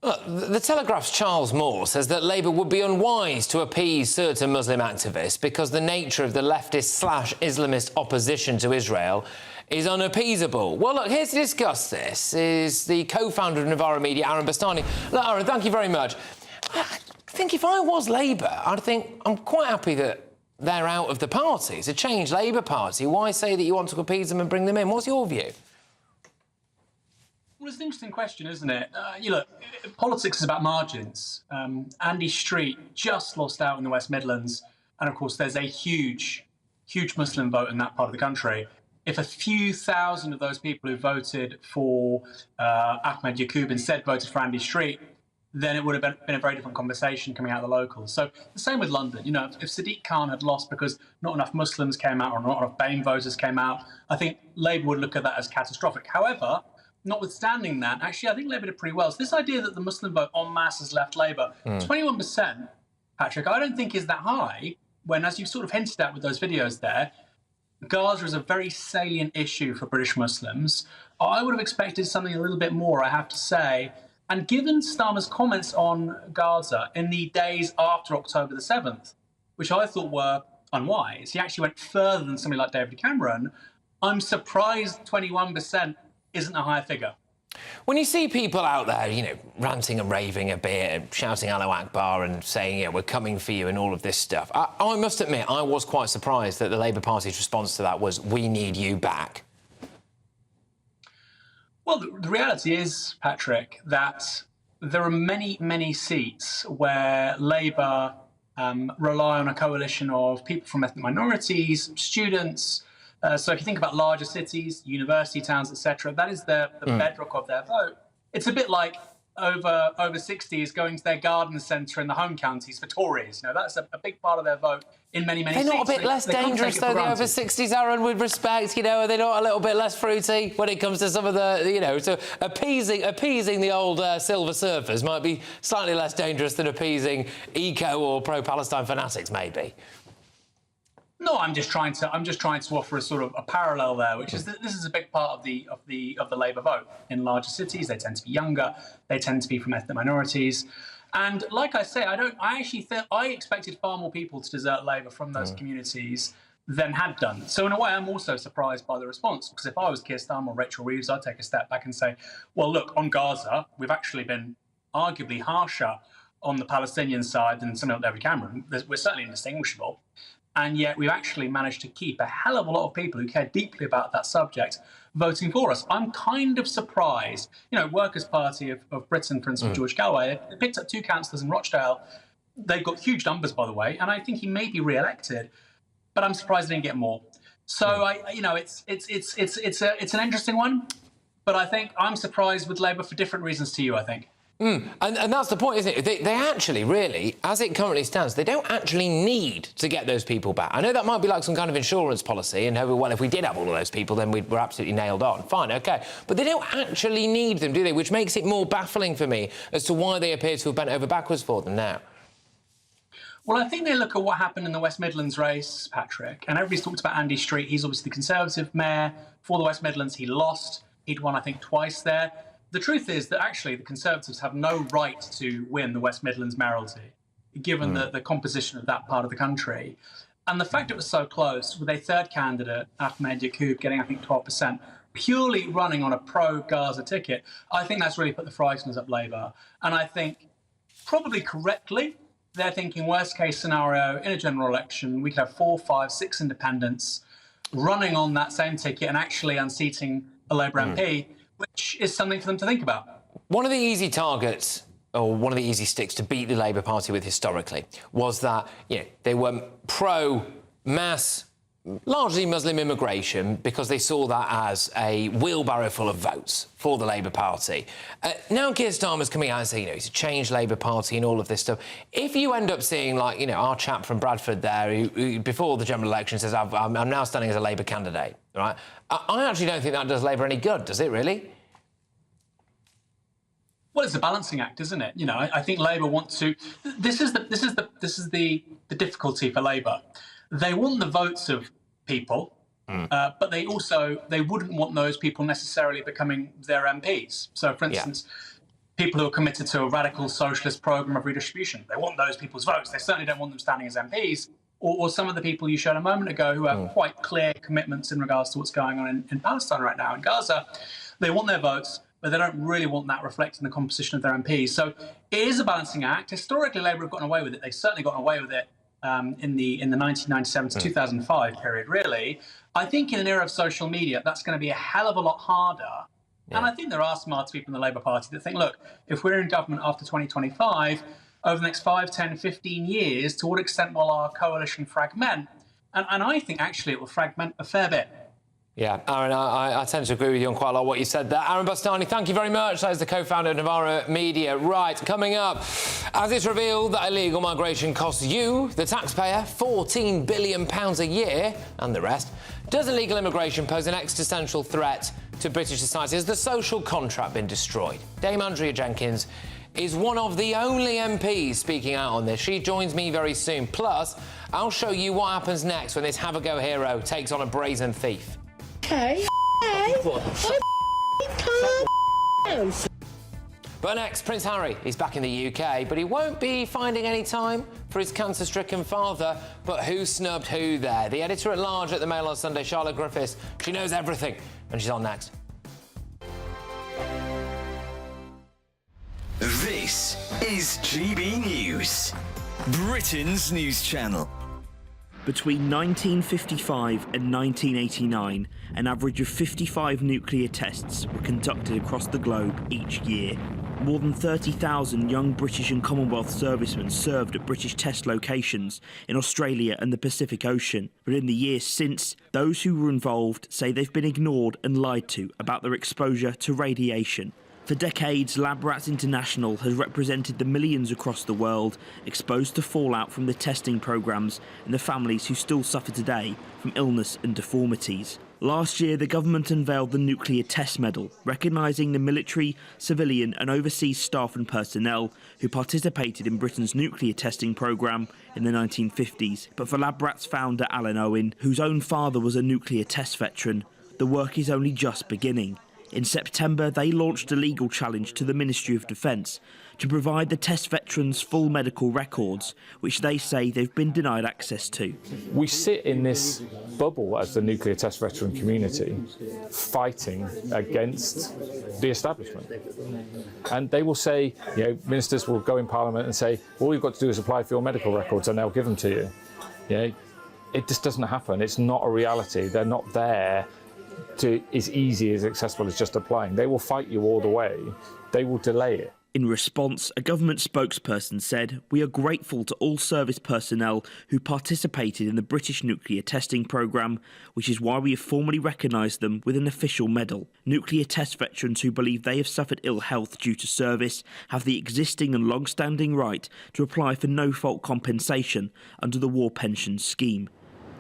Look, the Telegraph's Charles Moore says that Labour would be unwise to appease certain Muslim activists because the nature of the leftist/Islamist opposition to Israel is unappeasable. Well, look, here to discuss this is the co-founder of Novara Media, Aaron Bastani. Look, Aaron, thank you very much. I think if I was Labour, I'd think I'm quite happy that they're out of the party. It's a changed Labour Party. Why say that you want to appease them and bring them in? What's your view? Well, it's an interesting question, isn't it? Look, politics is about margins. Andy Street just lost out in the West Midlands, and of course there's a huge Muslim vote in that part of the country. If a few thousand of those people who voted for Ahmed Yaqub instead voted for Andy Street, then it would have been a very different conversation coming out of the locals. So the same with London. You know, if Sadiq Khan had lost because not enough Muslims came out or not enough BAME voters came out, I think Labour would look at that as catastrophic. However, notwithstanding that, actually, I think Labour did pretty well. So this idea that the Muslim vote en masse has left Labour, 21%, Patrick, I don't think is that high, when, as you've sort of hinted at with those videos there, Gaza is a very salient issue for British Muslims. I would have expected something a little bit more, I have to say. And given Starmer's comments on Gaza in the days after October the 7th, which I thought were unwise, he actually went further than somebody like David Cameron, I'm surprised 21% isn't a higher figure. When you see people out there, you know, ranting and raving a bit, and shouting Allahu Akbar and saying, yeah, we're coming for you and all of this stuff, I must admit, I was quite surprised that the Labour Party's response to that was, we need you back. Well, the reality is, Patrick, that there are many seats where Labour rely on a coalition of people from ethnic minorities, students. So if you think about larger cities, university towns, etc., that is the bedrock of their vote. It's a bit like over 60s going to their garden centre in the home counties for Tories. You know, that's a big part of their vote in many seats. They're not a bit less dangerous, though, the over 60s, Aaron, with respect? You know, are they not a little bit less fruity when it comes to some of the, you know, so appeasing the old silver surfers might be slightly less dangerous than appeasing eco or pro-Palestine fanatics, maybe? No, I'm just trying to offer a sort of a parallel there, which is that this is a big part of the Labour vote. In larger cities, they tend to be younger, they tend to be from ethnic minorities, and like I say, I expected far more people to desert Labour from those communities than had done. So in a way, I'm also surprised by the response, because if I was Keir Starmer or Rachel Reeves, I'd take a step back and say, well, look, on Gaza, we've actually been arguably harsher on the Palestinian side than something like David Cameron. We're certainly indistinguishable. And yet we've actually managed to keep a hell of a lot of people who care deeply about that subject voting for us. I'm kind of surprised. You know, Workers' Party of Britain, for instance, George Galloway, they picked up 2 councillors in Rochdale. They've got huge numbers, by the way, and I think he may be re-elected, but I'm surprised they didn't get more. So, it's an interesting one, but I think I'm surprised with Labour for different reasons to you, I think. And that's the point, isn't it? They actually, really, as it currently stands, they don't actually need to get those people back. I know that might be like some kind of insurance policy, and well, if we did have all of those people, then we're absolutely nailed on. Fine, OK. But they don't actually need them, do they? Which makes it more baffling for me as to why they appear to have bent over backwards for them now. Well, I think they look at what happened in the West Midlands race, Patrick, and everybody's talked about Andy Street. He's obviously the Conservative mayor for the West Midlands. He lost. He'd won, I think, twice there. The truth is that actually the Conservatives have no right to win the West Midlands mayoralty, given the composition of that part of the country. And the fact it was so close, with a third candidate, Ahmed Yaqub, getting, I think, 12%, purely running on a pro-Gaza ticket, I think that's really put the frighteners up Labour. And I think, probably correctly, they're thinking worst-case scenario, in a general election, we could have 4, 5, 6 independents running on that same ticket and actually unseating a Labour MP, which is something for them to think about. One of the easy targets, or one of the easy sticks to beat the Labour Party with historically, was that, you know, they were pro-mass, largely Muslim immigration, because they saw that as a wheelbarrow full of votes for the Labour Party. Now Keir Starmer's coming out and saying, you know, it's a changed Labour Party and all of this stuff. If you end up seeing, like, you know, our chap from Bradford there, who before the general election says, I'm now standing as a Labour candidate, right? I actually don't think that does Labour any good, does it really? Well, it's a balancing act, isn't it? You know, I think Labour want to. This is the difficulty for Labour. They want the votes of people, but they wouldn't want those people necessarily becoming their MPs. So, for instance, people who are committed to a radical socialist programme of redistribution, they want those people's votes. They certainly don't want them standing as MPs. or some of the people you showed a moment ago who have quite clear commitments in regards to what's going on in Palestine right now, in Gaza. They want their votes, but they don't really want that reflecting the composition of their MPs. So it is a balancing act. Historically, Labour have gotten away with it. They've certainly gotten away with it in the 1997 to 2005 period, really. I think in an era of social media, that's going to be a hell of a lot harder. Yeah. And I think there are smart people in the Labour Party that think, look, if we're in government after 2025, over the next 5, 10, 15 years, to what extent will our coalition fragment? And I think actually it will fragment a fair bit. Yeah, Aaron, I tend to agree with you on quite a lot of what you said there. Aaron Bastani, thank you very much. That is the co-founder of Novara Media. Right, coming up, as it's revealed that illegal migration costs you, the taxpayer, £14 billion a year, and the rest, does illegal immigration pose an existential threat to British society? Has the social contract been destroyed? Dame Andrea Jenkins is one of the only MPs speaking out on this. She joins me very soon. Plus, I'll show you what happens next when this have-a-go hero takes on a brazen thief. Hey. But next, Prince Harry is back in the UK, but he won't be finding any time for his cancer-stricken father. But who snubbed who there? The editor-at-large at the Mail on Sunday, Charlotte Griffiths, she knows everything, and she's on next. This is GB News, Britain's news channel. Between 1955 and 1989, an average of 55 nuclear tests were conducted across the globe each year. More than 30,000 young British and Commonwealth servicemen served at British test locations in Australia and the Pacific Ocean. But in the years since, those who were involved say they've been ignored and lied to about their exposure to radiation. For decades, Lab Rats International has represented the millions across the world exposed to fallout from the testing programmes and the families who still suffer today from illness and deformities. Last year, the government unveiled the Nuclear Test Medal, recognising the military, civilian and overseas staff and personnel who participated in Britain's nuclear testing programme in the 1950s. But for Lab Rats founder Alan Owen, whose own father was a nuclear test veteran, the work is only just beginning. In September, they launched a legal challenge to the Ministry of Defence to provide the test veterans full medical records, which they say they've been denied access to. We sit in this bubble as the nuclear test veteran community, fighting against the establishment. And they will say, you know, ministers will go in Parliament and say, all you've got to do is apply for your medical records and they'll give them to you. You know, it just doesn't happen. It's not a reality. They're not there to as easy, as accessible as just applying. They will fight you all the way. They will delay it. In response, a government spokesperson said, "We are grateful to all service personnel who participated in the British nuclear testing programme, which is why we have formally recognised them with an official medal. Nuclear test veterans who believe they have suffered ill health due to service have the existing and long-standing right to apply for no-fault compensation under the War Pensions Scheme."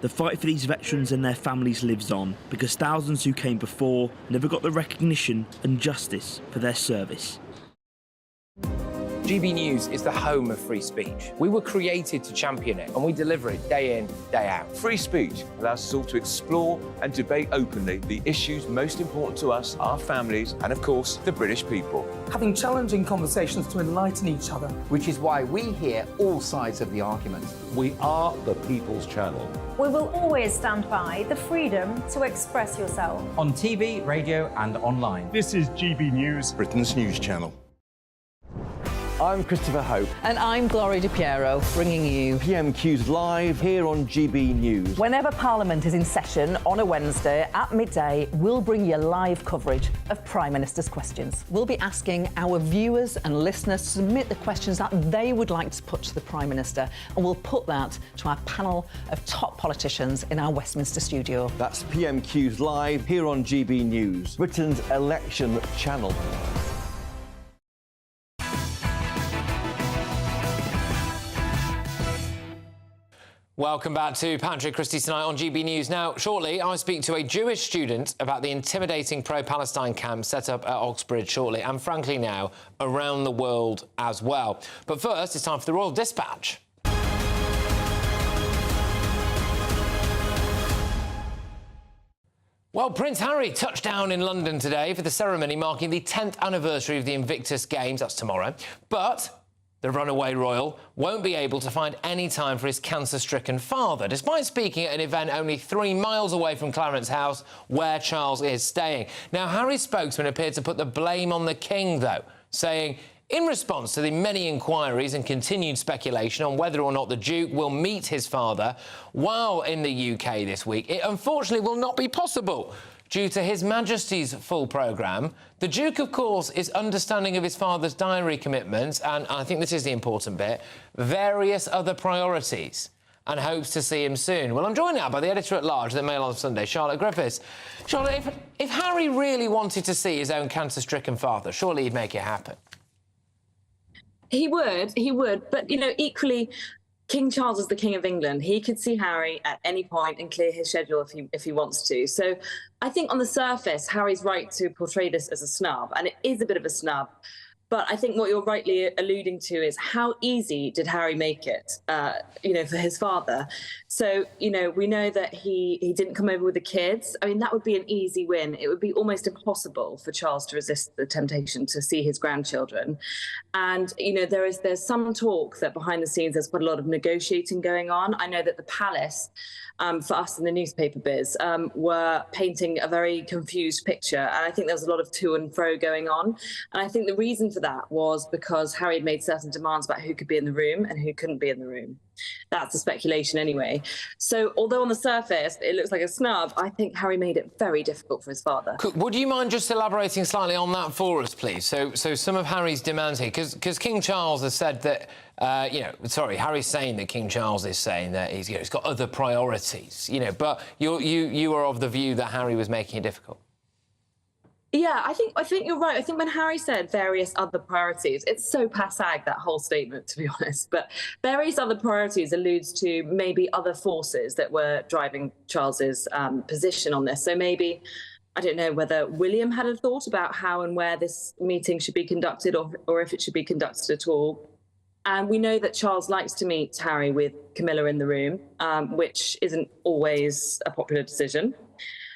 The fight for these veterans and their families lives on, because thousands who came before never got the recognition and justice for their service. GB News is the home of free speech. We were created to champion it, and we deliver it day in, day out. Free speech allows us all to explore and debate openly the issues most important to us, our families, and of course, the British people. Having challenging conversations to enlighten each other. Which is why we hear all sides of the argument. We are the People's Channel. We will always stand by the freedom to express yourself. On TV, radio and online. This is GB News, Britain's news channel. I'm Christopher Hope. And I'm Gloria Di Piero, bringing you PMQ's live here on GB News. Whenever Parliament is in session on a Wednesday at midday, we'll bring you live coverage of Prime Minister's questions. We'll be asking our viewers and listeners to submit the questions that they would like to put to the Prime Minister, and we'll put that to our panel of top politicians in our Westminster studio. That's PMQ's live here on GB News, Britain's election channel. Welcome back to Patrick Christys tonight on GB News. Now, shortly, I speak to a Jewish student about the intimidating pro-Palestine camp set up at Oxbridge shortly, and frankly now, around the world as well. But first, it's time for the Royal Dispatch. Well, Prince Harry touched down in London today for the ceremony marking the 10th anniversary of the Invictus Games. That's tomorrow. But the runaway royal, won't be able to find any time for his cancer-stricken father, despite speaking at an event only 3 miles away from Clarence's house, where Charles is staying. Now, Harry's spokesman appeared to put the blame on the King, though, saying, in response to the many inquiries and continued speculation on whether or not the Duke will meet his father while in the UK this week, it unfortunately will not be possible. Due to His Majesty's full programme, the Duke, of course, is understanding of his father's diary commitments and, I think this is the important bit, various other priorities, and hopes to see him soon. Well, I'm joined now by the editor-at-large of the Mail on Sunday, Charlotte Griffiths. Charlotte, if Harry really wanted to see his own cancer-stricken father, surely he'd make it happen. He would. But, you know, equally, King Charles is the King of England. He could see Harry at any point and clear his schedule if he wants to. So I think on the surface, Harry's right to portray this as a snub, and it is a bit of a snub. But I think what you're rightly alluding to is how easy did Harry make it, for his father? So, we know that he didn't come over with the kids. I mean, that would be an easy win. It would be almost impossible for Charles to resist the temptation to see his grandchildren. And, there's some talk that behind the scenes there's quite a lot of negotiating going on. I know that the palace, for us in the newspaper biz, were painting a very confused picture. And I think there was a lot of to and fro going on. And I think the reason for that was because Harry had made certain demands about who could be in the room and who couldn't be in the room. That's the speculation anyway. So although on the surface it looks like a snub, I think Harry made it very difficult for his father. Would you mind just elaborating slightly on that for us, please? So some of Harry's demands here, because King Charles has said that, Harry's saying that King Charles is saying that he's got other priorities, but you are of the view that Harry was making it difficult. Yeah, I think you're right. I think when Harry said various other priorities, it's so passag, that whole statement, to be honest. But various other priorities alludes to maybe other forces that were driving Charles's position on this. So maybe, I don't know whether William had a thought about how and where this meeting should be conducted, or if it should be conducted at all. And we know that Charles likes to meet Harry with Camilla in the room, which isn't always a popular decision.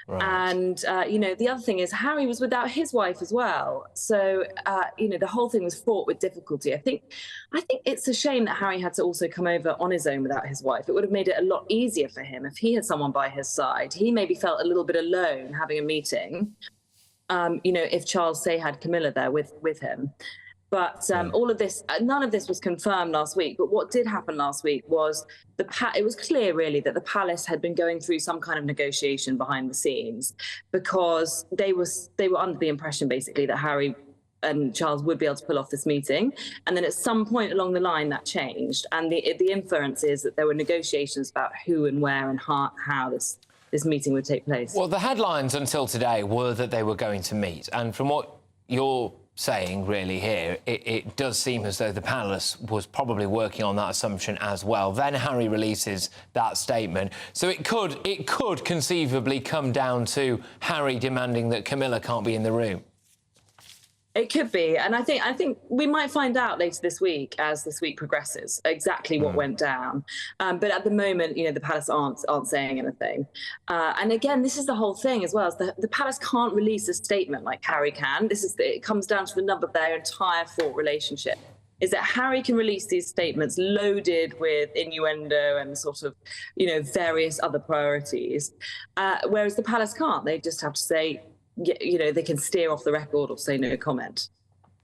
Right. And, the other thing is Harry was without his wife as well. So, the whole thing was fraught with difficulty. I think it's a shame that Harry had to also come over on his own without his wife. It would have made it a lot easier for him if he had someone by his side. He maybe felt a little bit alone having a meeting, if Charles, say, had Camilla there with him. But all of this, none of this was confirmed last week. But what did happen last week was it was clear, really, that the palace had been going through some kind of negotiation behind the scenes, because they were under the impression, basically, that Harry and Charles would be able to pull off this meeting. And then at some point along the line, that changed. And the inference is that there were negotiations about who and where and how this meeting would take place. Well, the headlines until today were that they were going to meet. And from what you're saying, really, here, it does seem as though the palace was probably working on that assumption as well. Then Harry releases that statement. So it could conceivably come down to Harry demanding that Camilla can't be in the room. It could be, and I think we might find out later this week, as this week progresses, exactly what went down. But at the moment, the palace aren't saying anything. And again, this is the whole thing as well. Is the palace can't release a statement like Harry can. It comes down to the nub of their entire fraught relationship. Is that Harry can release these statements loaded with innuendo and sort of, various other priorities, whereas the palace can't. They just have to say, they can steer off the record or say no comment.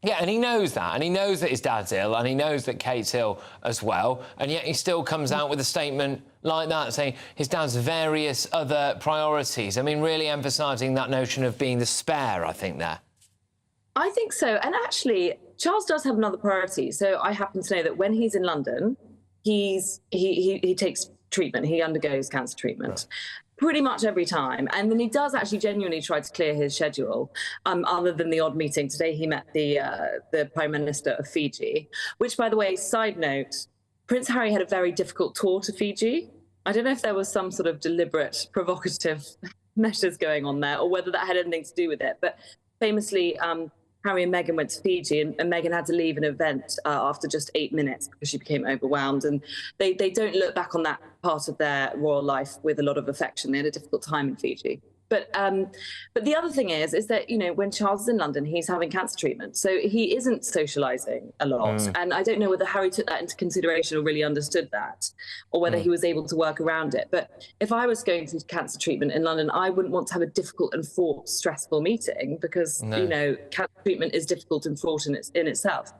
Yeah, and he knows that. And he knows that his dad's ill, and he knows that Kate's ill as well. And yet he still comes out with a statement like that, saying his dad's various other priorities. I mean, really emphasising that notion of being the spare, I think, there. I think so. And actually, Charles does have another priority. So I happen to know that when he's in London, he takes treatment. He undergoes cancer treatment. Right. Pretty much every time. And then he does actually genuinely try to clear his schedule, other than the odd meeting. Today he met the Prime Minister of Fiji, which, by the way, side note, Prince Harry had a very difficult tour to Fiji. I don't know if there was some sort of deliberate, provocative measures going on there, or whether that had anything to do with it. But famously, Harry and Meghan went to Fiji, and Meghan had to leave an event after just 8 minutes because she became overwhelmed. And they don't look back on that part of their royal life with a lot of affection. They had a difficult time in Fiji. But the other thing is that, you know, when Charles is in London, he's having cancer treatment. So he isn't socialising a lot. And I don't know whether Harry took that into consideration or really understood that, or whether he was able to work around it. But if I was going through cancer treatment in London, I wouldn't want to have a difficult and fraught, stressful meeting because, you know, cancer treatment is difficult and fraught in itself.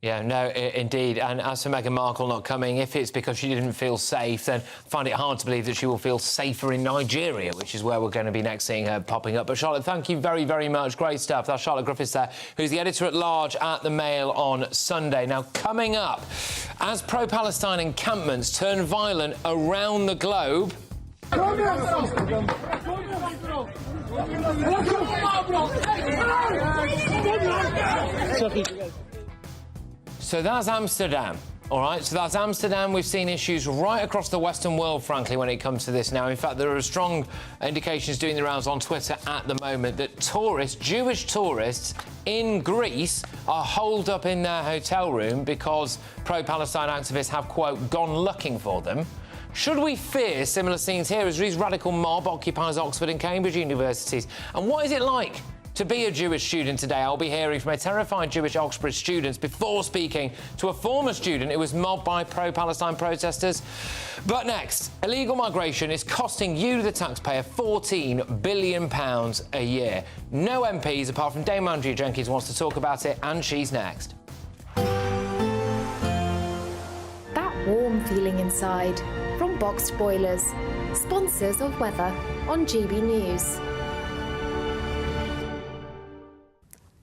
Yeah, no, indeed. And as for Meghan Markle not coming, if it's because she didn't feel safe, then I find it hard to believe that she will feel safer in Nigeria, which is where we're going to be next seeing her popping up. But Charlotte, thank you very, very much. Great stuff. That's Charlotte Griffiths there, who's the editor-at-large at The Mail on Sunday. Now, coming up, as pro-Palestine encampments turn violent around the globe... So that's Amsterdam, all right? So that's Amsterdam. We've seen issues right across the Western world, frankly, when it comes to this now. In fact, there are strong indications doing the rounds on Twitter at the moment that tourists, Jewish tourists in Greece, are holed up in their hotel room because pro-Palestine activists have, quote, gone looking for them. Should we fear similar scenes here as this radical mob occupies Oxford and Cambridge universities? And what is it like to be a Jewish student today? I'll be hearing from a terrified Jewish Oxford students before speaking to a former student who was mobbed by pro-Palestine protesters. But next, illegal migration is costing you, the taxpayer, £14 billion a year. No MPs, apart from Dame Andrea Jenkins, wants to talk about it, and she's next. That warm feeling inside from Boxed Boilers, sponsors of weather on GB News.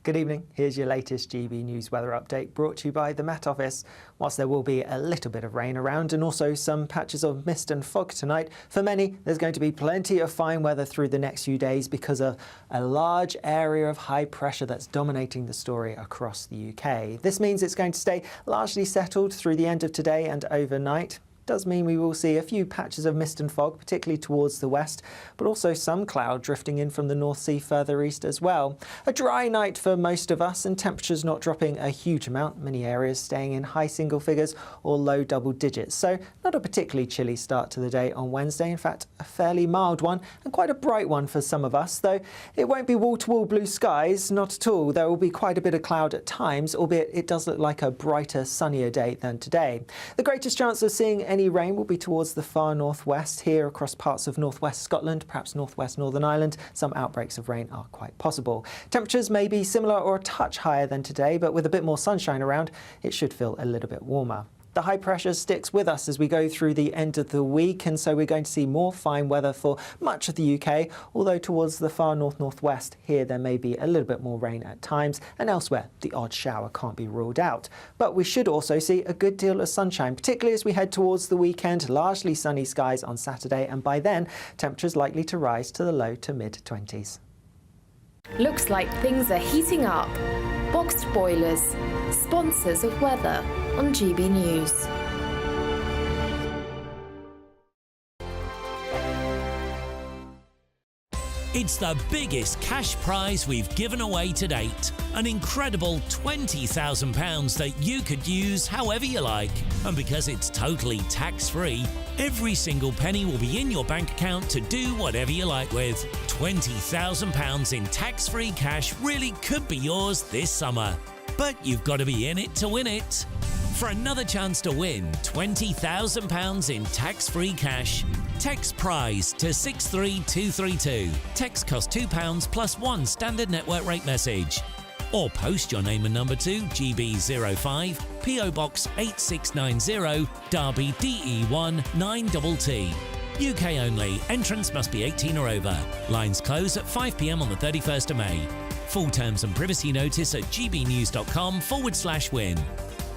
Good evening, here's your latest GB News weather update brought to you by the Met Office. Whilst there will be a little bit of rain around and also some patches of mist and fog tonight, for many there's going to be plenty of fine weather through the next few days because of a large area of high pressure that's dominating the story across the UK. This means it's going to stay largely settled through the end of today and overnight. Does mean we will see a few patches of mist and fog, particularly towards the west, but also some cloud drifting in from the North Sea further east as well. A dry night for most of us and temperatures not dropping a huge amount, many areas staying in high single figures or low double digits. So not a particularly chilly start to the day on Wednesday, in fact a fairly mild one and quite a bright one for some of us, though it won't be wall-to-wall blue skies, not at all. There will be quite a bit of cloud at times, albeit it does look like a brighter, sunnier day than today. The greatest chance of seeing any rain will be towards the far northwest, here across parts of northwest Scotland, perhaps northwest Northern Ireland. Some outbreaks of rain are quite possible. Temperatures may be similar or a touch higher than today, but with a bit more sunshine around, it should feel a little bit warmer. The high pressure sticks with us as we go through the end of the week, and so we're going to see more fine weather for much of the UK, although towards the far northwest here there may be a little bit more rain at times, and elsewhere the odd shower can't be ruled out. But we should also see a good deal of sunshine, particularly as we head towards the weekend. Largely sunny skies on Saturday, and by then temperatures likely to rise to the low to mid-20s. Looks like things are heating up. Boxed Boilers, sponsors of weather on GB News. It's the biggest cash prize we've given away to date. An incredible £20,000 that you could use however you like. And because it's totally tax-free, every single penny will be in your bank account to do whatever you like with. £20,000 in tax-free cash really could be yours this summer. But you've got to be in it to win it. For another chance to win £20,000 in tax-free cash, text PRIZE to 63232. Text costs £2 plus one standard network rate message. Or post your name and number to GB05, PO Box 8690, Derby DE1 9TT. UK only. Entrance must be 18 or over. Lines close at 5 p.m. on the 31st of May. Full terms and privacy notice at gbnews.com/win.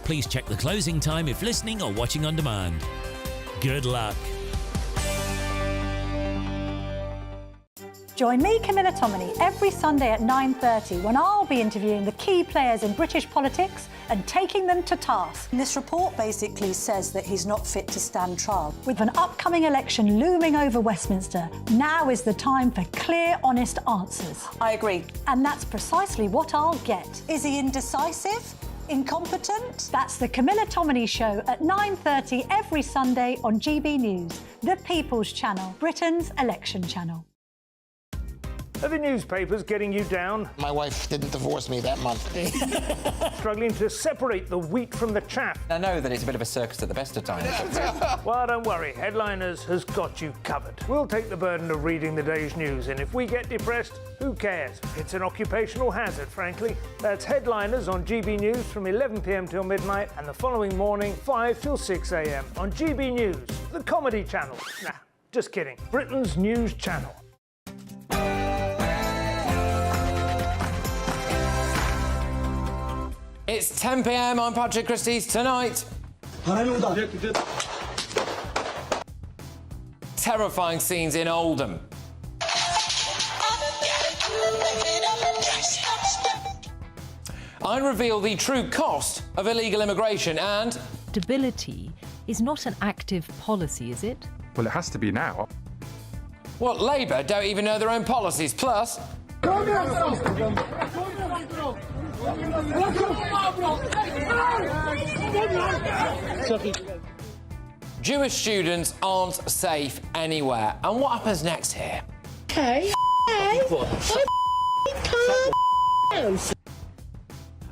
Please check the closing time if listening or watching on demand. Good luck. Join me, Camilla Tominey, every Sunday at 9:30 when I'll be interviewing the key players in British politics and taking them to task. This report basically says that he's not fit to stand trial. With an upcoming election looming over Westminster, now is the time for clear, honest answers. I agree. And that's precisely what I'll get. Is he indecisive? Incompetent? That's the Camilla Tominey Show at 9:30 every Sunday on GB News, the People's Channel, Britain's election channel. Are the newspapers getting you down? My wife didn't divorce me that month. Struggling to separate the wheat from the chaff? I know that it's a bit of a circus at the best of times. Well, don't worry. Headliners has got you covered. We'll take the burden of reading the day's news, and if we get depressed, who cares? It's an occupational hazard, frankly. That's Headliners on GB News from 11 p.m. till midnight, and the following morning, 5 till 6 a.m. on GB News, the comedy channel. Nah, just kidding. Britain's news channel. It's 10 p.m. I'm Patrick Christys. Tonight, terrifying scenes in Oldham. I reveal the true cost of illegal immigration and... Stability is not an active policy, is it? Well, it has to be now. What, Labour don't even know their own policies, plus... Jewish students aren't safe anywhere. And what happens next here? Hey,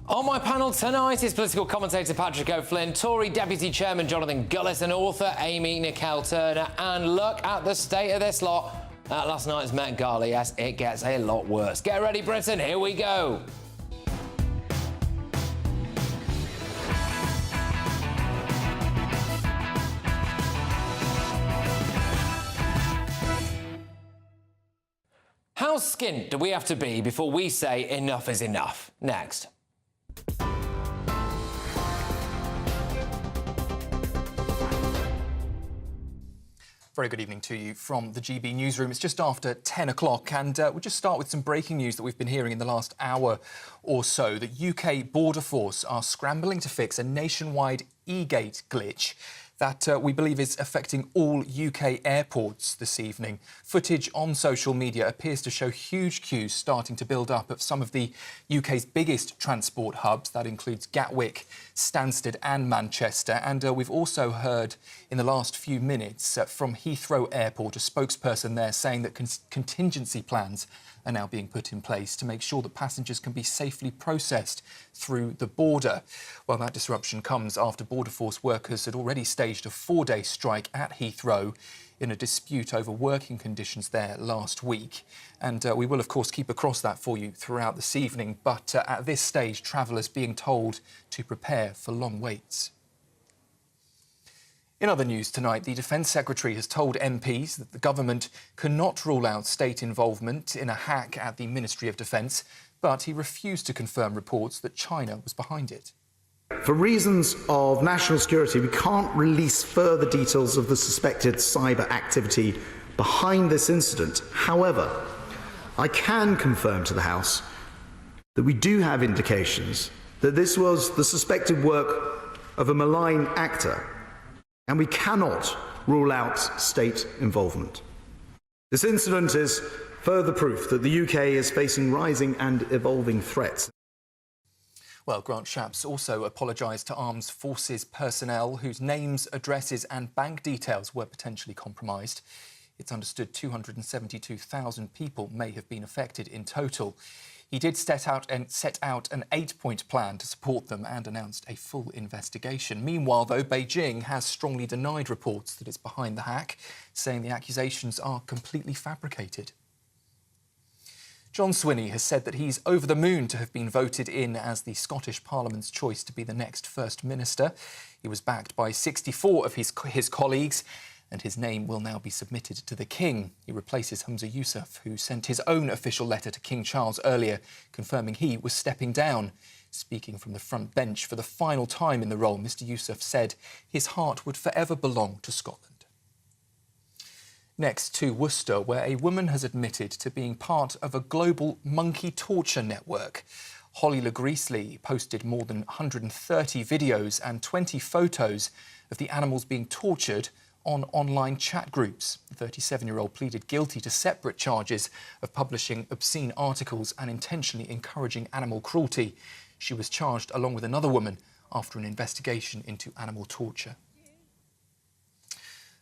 On my panel tonight is political commentator Patrick O'Flynn, Tory Deputy Chairman Jonathan Gullis, and author Amy Nicole-Turner. And look at the state of this lot at last night's Met Gala. Yes, it gets a lot worse. Get ready, Britain. Here we go. How skint do we have to be before we say enough is enough? Next. Very good evening to you from the GB newsroom. It's just after 10 o'clock, and we'll just start with some breaking news that we've been hearing in the last hour or so. The UK Border Force are scrambling to fix a nationwide e-gate glitch that we believe is affecting all UK airports this evening. Footage on social media appears to show huge queues starting to build up at some of the UK's biggest transport hubs. That includes Gatwick, Stansted and Manchester. And we've also heard in the last few minutes from Heathrow Airport, a spokesperson there saying that contingency plans are now being put in place to make sure that passengers can be safely processed through the border. Well, that disruption comes after Border Force workers had already staged a 4-day strike at Heathrow in a dispute over working conditions there last week. And we will, of course, keep across that for you throughout this evening. But at this stage, travellers being told to prepare for long waits. In other news tonight, the Defence Secretary has told MPs that the government cannot rule out state involvement in a hack at the Ministry of Defence, but he refused to confirm reports that China was behind it. For reasons of national security, we can't release further details of the suspected cyber activity behind this incident. However, I can confirm to the House that we do have indications that this was the suspected work of a malign actor, and we cannot rule out state involvement. This incident is further proof that the UK is facing rising and evolving threats. Well, Grant Shapps also apologised to armed forces personnel whose names, addresses and bank details were potentially compromised. It's understood 272,000 people may have been affected in total. He did set out an 8-point plan to support them and announced a full investigation. Meanwhile, though, Beijing has strongly denied reports that it's behind the hack, saying the accusations are completely fabricated. John Swinney has said that he's over the moon to have been voted in as the Scottish Parliament's choice to be the next First Minister. He was backed by 64 of his colleagues, and his name will now be submitted to the King. He replaces Humza Yousaf, who sent his own official letter to King Charles earlier, confirming he was stepping down. Speaking from the front bench for the final time in the role, Mr Yousaf said his heart would forever belong to Scotland. Next to Worcester, where a woman has admitted to being part of a global monkey torture network. Holly LeGreasley posted more than 130 videos and 20 photos of the animals being tortured on online chat groups. The 37-year-old pleaded guilty to separate charges of publishing obscene articles and intentionally encouraging animal cruelty. She was charged along with another woman after an investigation into animal torture.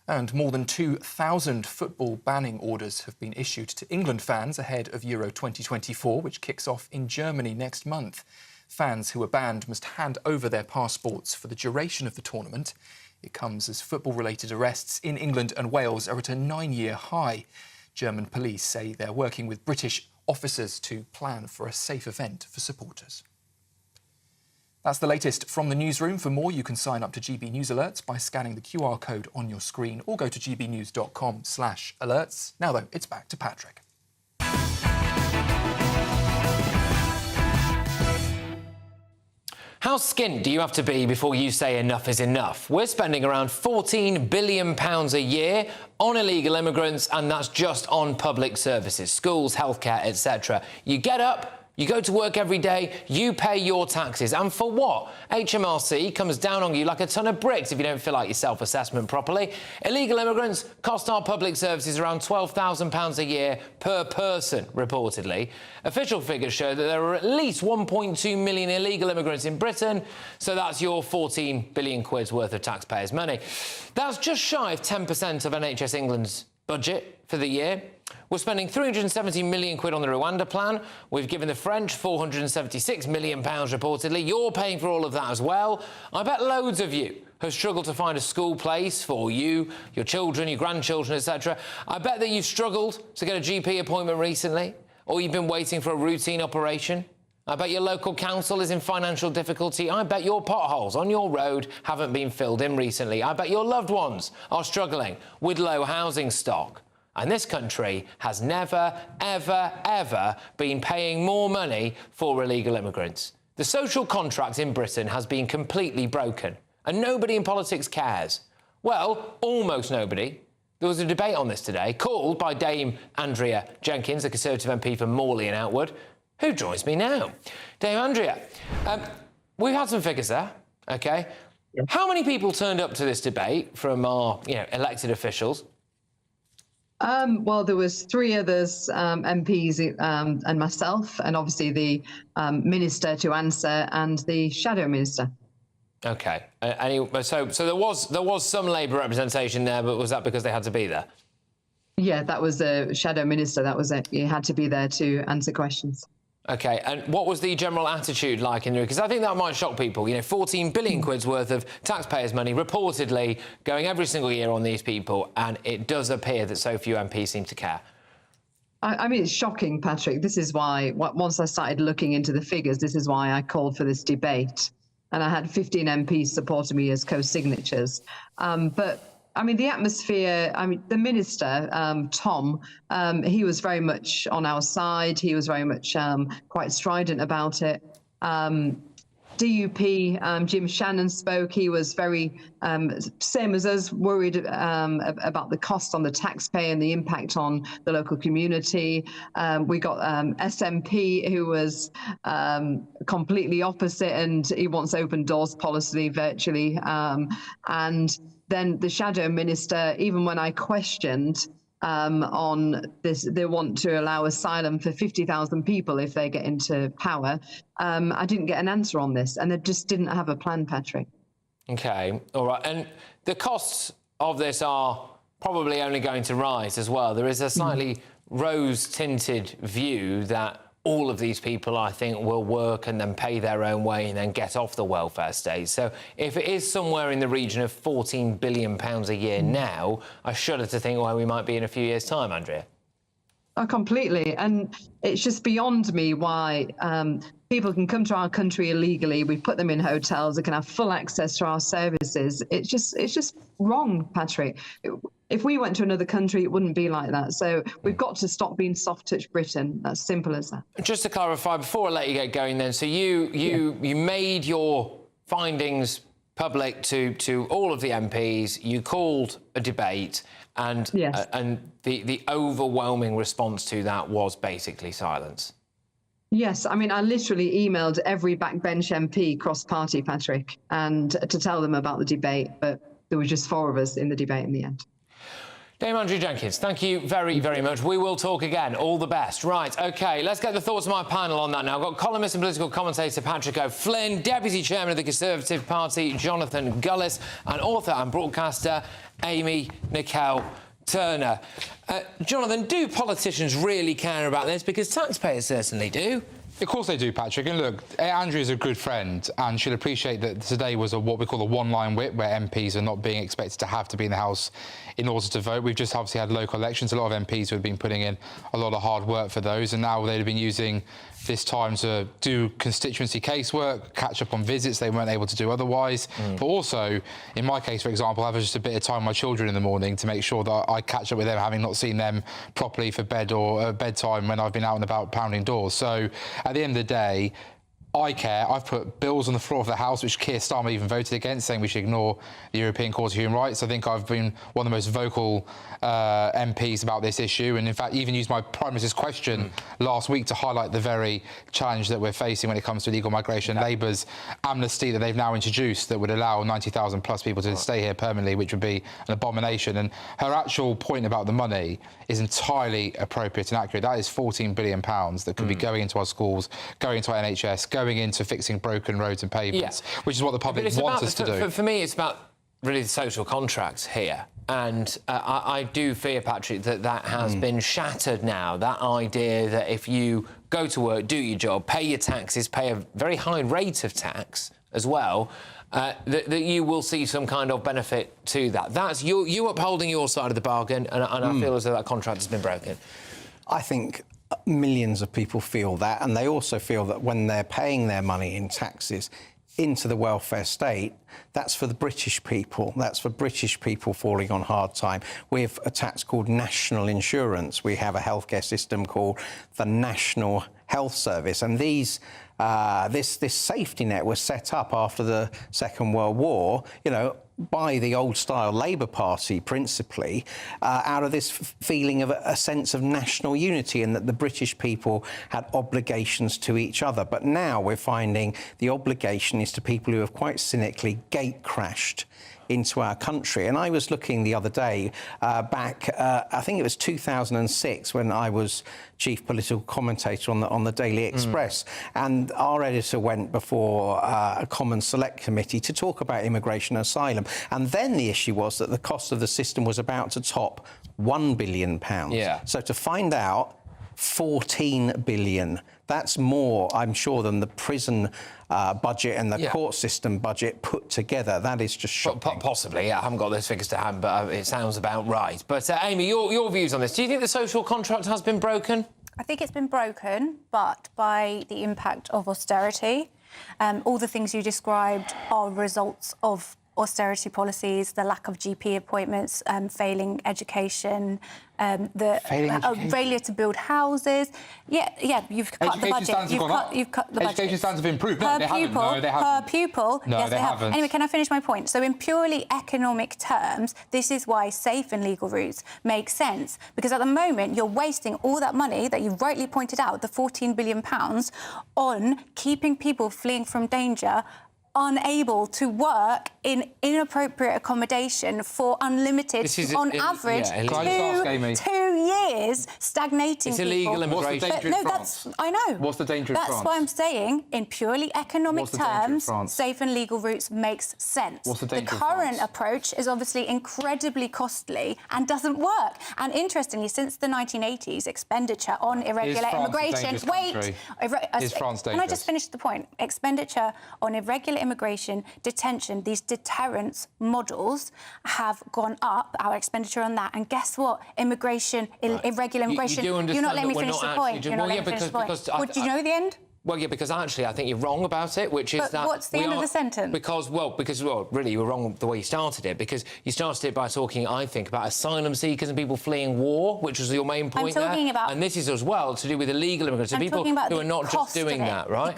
And more than 2,000 football banning orders have been issued to England fans ahead of Euro 2024, which kicks off in Germany next month. Fans who are banned must hand over their passports for the duration of the tournament. It comes as football-related arrests in England and Wales are at a 9-year high. German police say they're working with British officers to plan for a safe event for supporters. That's the latest from the newsroom. For more, you can sign up to GB News Alerts by scanning the QR code on your screen or go to gbnews.com/alerts. Now, though, it's back to Patrick. How skint do you have to be before you say enough is enough? We're spending around £14 billion a year on illegal immigrants, and that's just on public services, schools, healthcare, etc. You get up, you go to work every day, you pay your taxes. And for what? HMRC comes down on you like a ton of bricks if you don't fill out your self-assessment properly. Illegal immigrants cost our public services around £12,000 a year per person, reportedly. Official figures show that there are at least 1.2 million illegal immigrants in Britain, so that's your 14 billion quid's worth of taxpayers' money. That's just shy of 10% of NHS England's budget for the year. We're spending 370 million quid on the Rwanda plan. We've given the French 476 million pounds reportedly. You're paying for all of that as well. I bet loads of you have struggled to find a school place for you, your children, your grandchildren, etc. I bet that you've struggled to get a GP appointment recently, or you've been waiting for a routine operation. I bet your local council is in financial difficulty. I bet your potholes on your road haven't been filled in recently. I bet your loved ones are struggling with low housing stock. And this country has never, ever, ever been paying more money for illegal immigrants. The social contract in Britain has been completely broken, and nobody in politics cares. Well, almost nobody. There was a debate on this today, called by Dame Andrea Jenkins, a Conservative MP for Morley and Outwood, who joins me now. Dame Andrea, we've had some figures there, OK? Yeah. How many people turned up to this debate from our, elected officials? Well, there was 3 others, MPs and myself, and obviously the minister to answer and the shadow minister. OK. So there was some Labour representation there, but was that because they had to be there? Yeah, that was the shadow minister. That was it. You had to be there to answer questions. OK, and what was the general attitude like in the room? Because I think that might shock people. 14 billion quid's worth of taxpayers' money reportedly going every single year on these people, and it does appear that so few MPs seem to care. I mean, it's shocking, Patrick. This is why, once I started looking into the figures, this is why I called for this debate. And I had 15 MPs supporting me as co-signatures. But I mean, the atmosphere, the minister, Tom, he was very much on our side. He was very much quite strident about it. DUP, Jim Shannon spoke. He was very, same as us, worried about the cost on the taxpayer and the impact on the local community. We got SNP, who was completely opposite, and he wants open doors policy virtually. And then the shadow minister, even when I questioned on this, they want to allow asylum for 50,000 people if they get into power. I didn't get an answer on this, and they just didn't have a plan, Patrick. OK, all right. And the costs of this are probably only going to rise as well. There is a slightly rose-tinted view that all of these people, I think, will work and then pay their own way and then get off the welfare state. So if it is somewhere in the region of £14 billion a year now, I shudder to think where we might be in a few years' time, Andrea. Oh, completely. And it's just beyond me why people can come to our country illegally. We put them in hotels. They can have full access to our services. It's just wrong, Patrick. If we went to another country, it wouldn't be like that. So we've got to stop being soft-touch Britain. That's simple as that. Just to clarify, before I let you get going then, so you made your findings public to all of the MPs. You called a debate, and yes. And the overwhelming response to that was basically silence. Yes, I mean, I literally emailed every backbench MP cross-party, Patrick, and to tell them about the debate, but there were just 4 of us in the debate in the end. Dame Andrew Jenkins, thank you very, very much. We will talk again. All the best. Right, OK, let's get the thoughts of my panel on that now. I've got columnist and political commentator Patrick O'Flynn, Deputy Chairman of the Conservative Party Jonathan Gullis, and author and broadcaster Amy Nicole-Turner. Jonathan, do politicians really care about this? Because taxpayers certainly do. Of course they do, Patrick. And look, Andrew is a good friend and she'll appreciate that today was what we call a one-line whip, where MPs are not being expected to have to be in the House in order to vote. We've just obviously had local elections. A lot of MPs who have been putting in a lot of hard work for those, and now they've been using this time to do constituency casework, catch up on visits they weren't able to do otherwise. But also, in my case, for example, I have just a bit of time with my children in the morning to make sure that I catch up with them, having not seen them properly for bed or bedtime when I've been out and about pounding doors. So at the end of the day, I care. I've put bills on the floor of the House, which Keir Starmer even voted against, saying we should ignore the European Court of Human Rights. I think I've been one of the most vocal MPs about this issue, and in fact even used my Prime Minister's question last week to highlight the very challenge that we're facing when it comes to illegal migration. Labour's amnesty that they've now introduced that would allow 90,000 plus people to stay here permanently, which would be an abomination. And her actual point about the money is entirely appropriate and accurate. That is £14 billion that could be going into our schools, going into our NHS, going into fixing broken roads and pavements, which is what the public wants us to do. For me, it's about really the social contract here. And I do fear, Patrick, that has been shattered now. That idea that if you go to work, do your job, pay your taxes, pay a very high rate of tax as well, that you will see some kind of benefit to that. That's you upholding your side of the bargain, and I feel as though that contract has been broken. I think millions of people feel that, and they also feel that when they're paying their money in taxes into the welfare state, that's for the British people. That's for British people falling on hard time. We have a tax called national insurance. We have a healthcare system called the National Health Service, and these this safety net was set up after the Second World War, you know, by the old-style Labour Party, principally, out of this feeling of a sense of national unity, and that the British people had obligations to each other. But now we're finding the obligation is to people who have quite cynically gate-crashed into our country. And I was looking the other day back, I think it was 2006, when I was chief political commentator on the Daily Express, and our editor went before a Common Select Committee to talk about immigration and asylum. And then the issue was that the cost of the system was about to top £1 billion. So to find out 14 billion, that's more, I'm sure, than the prison budget and the court system budget put together. That is just shocking. Possibly, I haven't got those figures to hand, but it sounds about right. But Amy, your views on this. Do you think the social contract has been broken? I think it's been broken, but by the impact of austerity. All the things you described are results of austerity policies, the lack of GP appointments, failing education, the failure to build houses. You've cut the budget. You've cut the budget. Education standards have improved. No, they haven't. Per pupil. No, yes, they haven't. Anyway, can I finish my point? So in purely economic terms, this is why safe and legal routes make sense. Because at the moment, you're wasting all that money that you've rightly pointed out, the £14 billion, on keeping people fleeing from danger unable to work in inappropriate accommodation for unlimited, on average, 2 years, stagnating it's illegal people. immigration. What's the danger in France? I know. What's the danger in France? That's why I'm saying, in purely economic terms, safe and legal routes makes sense. What's the danger The current approach is obviously incredibly costly and doesn't work. And interestingly, since the 1980s, expenditure on irregular immigration... Is France dangerous? Can I just finish the point? Expenditure on irregular immigration, detention, these deterrence models have gone up, our expenditure on that. And guess what? Immigration, irregular immigration... You're not letting me finish the point. You're not letting me finish the point. Well, do you know the end? Well, yeah, because actually I think you're wrong about it, which is but that... what's the end of the sentence? Because, really, you were wrong the way you started it, because you started it by talking, I think, about asylum seekers and people fleeing war, which was your main point there. I'm talking about... And this is as well to do with illegal immigrants, so people who are not just doing that, right?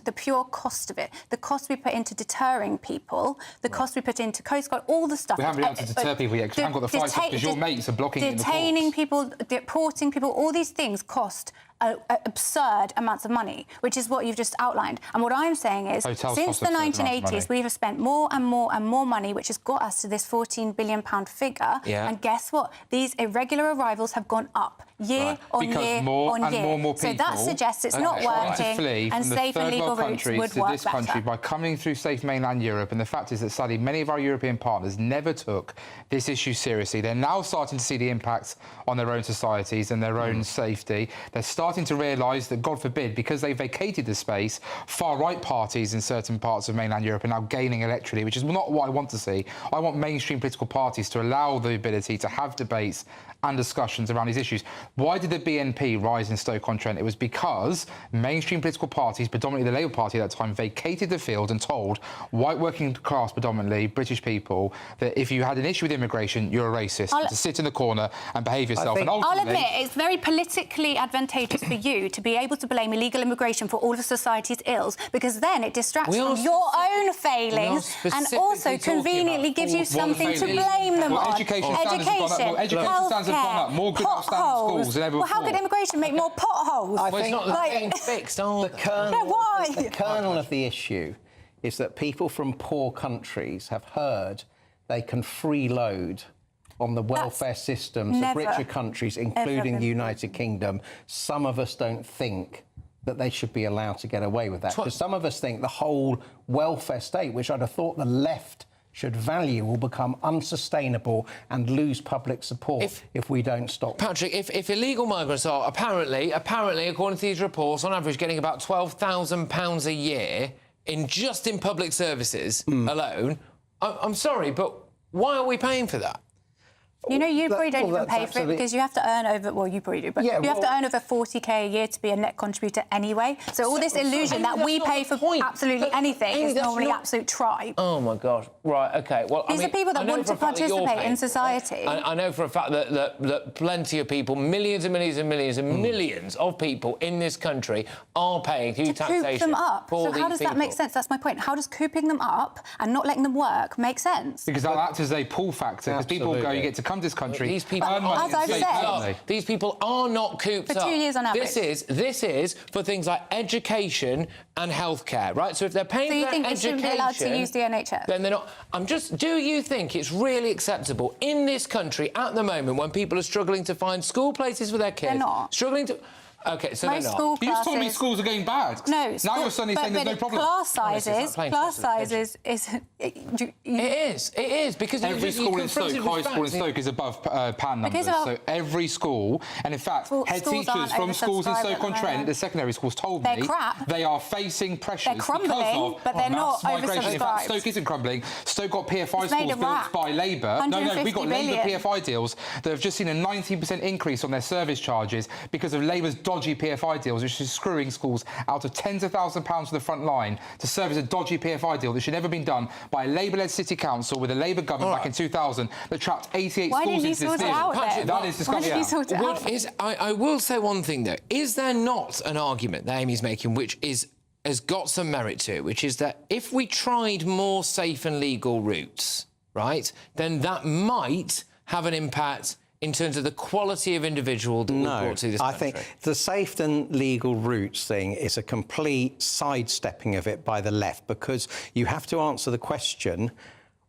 The pure cost of it. The cost we put into deterring people, the cost we put into Coast Guard, all the stuff... We haven't been able to deter people yet, because we haven't got the fights, because your mates are blocking it in the ports. Detaining people, deporting people, all these things cost absurd amounts of money, which is what you've just outlined. And what I'm saying is, Hotels since cost the absurd amounts of 1980s, money. we have spent more and more and more money, which has got us to this £14 billion figure. Yeah. And guess what? These irregular arrivals have gone up year on Because year more on and year. more So people that suggests it's not trying working, to flee and from the safe and third legal world routes countries would to work this better. country by coming through safe mainland Europe. And the fact is that sadly many of our European partners never took this issue seriously. They're now starting to see the impacts on their own societies and their own safety. They're starting to realise that, God forbid, because they vacated the space, far-right parties in certain parts of mainland Europe are now gaining electorally, which is not what I want to see. I want mainstream political parties to allow the ability to have debates and discussions around these issues. Why did the BNP rise in Stoke-on-Trent? It was because mainstream political parties, predominantly the Labour Party at that time, vacated the field and told white working class, predominantly British people, that if you had an issue with immigration, you're a racist, to sit in the corner and behave yourself. And I'll ultimately, admit, it's very politically advantageous for you to be able to blame illegal immigration for all of society's ills, because then it distracts from your own failings and also conveniently gives you something to blame them on. Education standards have gone up. Education standards have gone up. More good upstanding schools than ever Well, before. how could immigration make more potholes? I think it's not being fixed, are they? why? The kernel of the issue is that people from poor countries have heard they can freeload on the welfare systems of richer countries, including the United Kingdom. Some of us don't think that they should be allowed to get away with that. Because some of us think the whole welfare state, which I'd have thought the left should value, will become unsustainable and lose public support if we don't stop. Patrick, if illegal migrants are apparently, according to these reports, on average getting about £12,000 a year in public services alone, I'm sorry, but why are we paying for that? You know, you probably don't even pay for it because you have to earn over, well, you probably do, but you have to earn over 40k a year to be a net contributor anyway. So all this illusion that we pay for absolutely anything is normally absolute tripe. Oh, my gosh. Right, OK. Well, These are people that want to participate in society. I know for a fact that plenty of people, millions and millions and millions and millions of people in this country are paying huge taxation. Coop them up. So how does that make sense? That's my point. How does cooping them up and not letting them work make sense? Because that acts as a pull factor. Because people go, you get to come to this country. These people, as I've said, these people are not cooped for up. 2 years on average. This is for things like education and healthcare, right? So if they're paying for their education, so you think they shouldn't be allowed to use the NHS? Then they're not. Do you think it's really acceptable in this country at the moment when people are struggling to find school places for their kids? They're not. Struggling to. OK, so Most they're not. school You just told me schools are going bad. No, now you're suddenly saying there's no problem. Class sizes is. It is because every school in Stoke, high school in Stoke, is above PAN numbers. So every school, and in fact, head teachers from schools in Stoke-on-Trent, the secondary schools, told me they are facing pressures because of but they're not migration. In fact, oversubscribed. Stoke isn't crumbling. Stoke got PFI schools built by Labour. No, we got Labour PFI deals that have just seen a 19% increase on their service charges because of Labour's dodgy PFI deals, which is screwing schools out of tens of thousands of pounds to the front line to service a dodgy PFI deal that should never have been done by a Labour-led city council with a Labour government back in 2000 that trapped 88 schools into this deal. That is disgusting. I will say one thing, though. Is there not an argument that Amy's making which has got some merit to it, which is that if we tried more safe and legal routes, right, then that might have an impact in terms of the quality of individual that we brought to this country? I think the safe and legal routes thing is a complete sidestepping of it by the left, because you have to answer the question,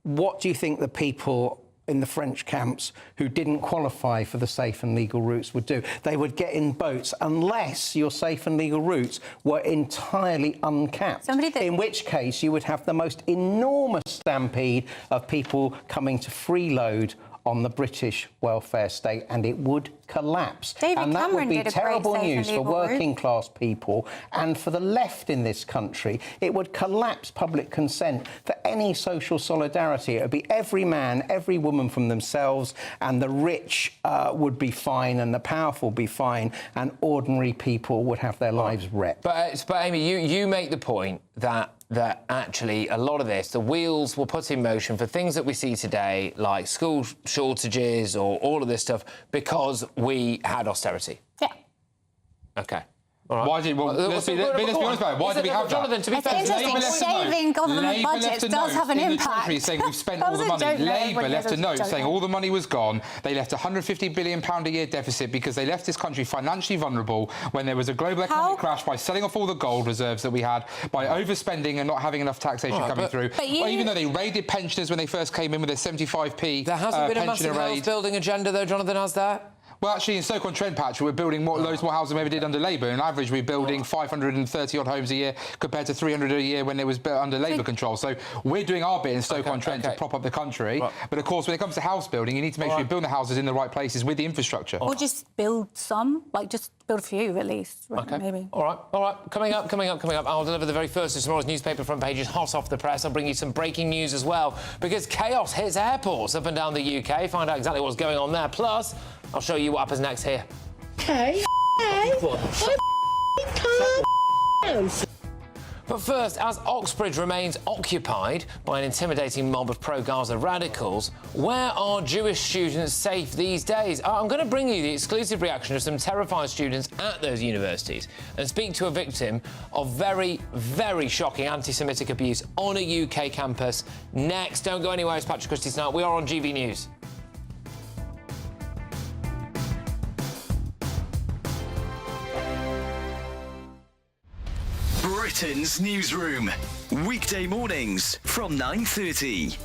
what do you think the people in the French camps who didn't qualify for the safe and legal routes would do? They would get in boats unless your safe and legal routes were entirely uncapped, in which case you would have the most enormous stampede of people coming to freeload on the British welfare state, and it would collapse. And that would be terrible news for working class people and for the left in this country. It would collapse public consent for any social solidarity. It would be every man, every woman from themselves, and the rich would be fine and the powerful would be fine, and ordinary people would have their lives wrecked. But Amy, you make the point that actually a lot of this, the wheels were put in motion for things that we see today, like school shortages or all of this stuff, because we had austerity. Yeah. OK. All right. Why did let's be honest about it. Why did we have Jonathan, that? to be fair, It's interesting. Shaving government budgets does have an impact. Saying we've spent all the money. Labour left a note saying all the money was gone. They left a £150 billion a year deficit because they left this country financially vulnerable when there was a global economic crash by selling off all the gold reserves that we had, by overspending and not having enough taxation coming through. Or even though they raided pensioners when they first came in with their 75p There hasn't been a massive house-building agenda, though, Jonathan, has there? Well, actually, in Stoke-on-Trent, Patrick, we're building loads more houses than we ever did under Labour. On average, we're building 530-odd homes a year compared to 300 a year when it was under Labour control. So we're doing our bit in Stoke-on-Trent to prop up the country. Right. But, of course, when it comes to house building, you need to make sure you build the houses in the right places with the infrastructure. Or just build some, like just build a few at least, maybe. All right. Coming up. I'll deliver the very first of tomorrow's newspaper front pages, hot off the press. I'll bring you some breaking news as well, because chaos hits airports up and down the UK. Find out exactly what's going on there. Plus, I'll show you what happens next here. But first, as Oxbridge remains occupied by an intimidating mob of pro-Gaza radicals, where are Jewish students safe these days? I'm going to bring you the exclusive reaction of some terrified students at those universities and speak to a victim of very, very shocking anti-Semitic abuse on a UK campus next. Don't go anywhere. It's Patrick Christys now. We are on GB News. Britain's newsroom, weekday mornings from 9:30.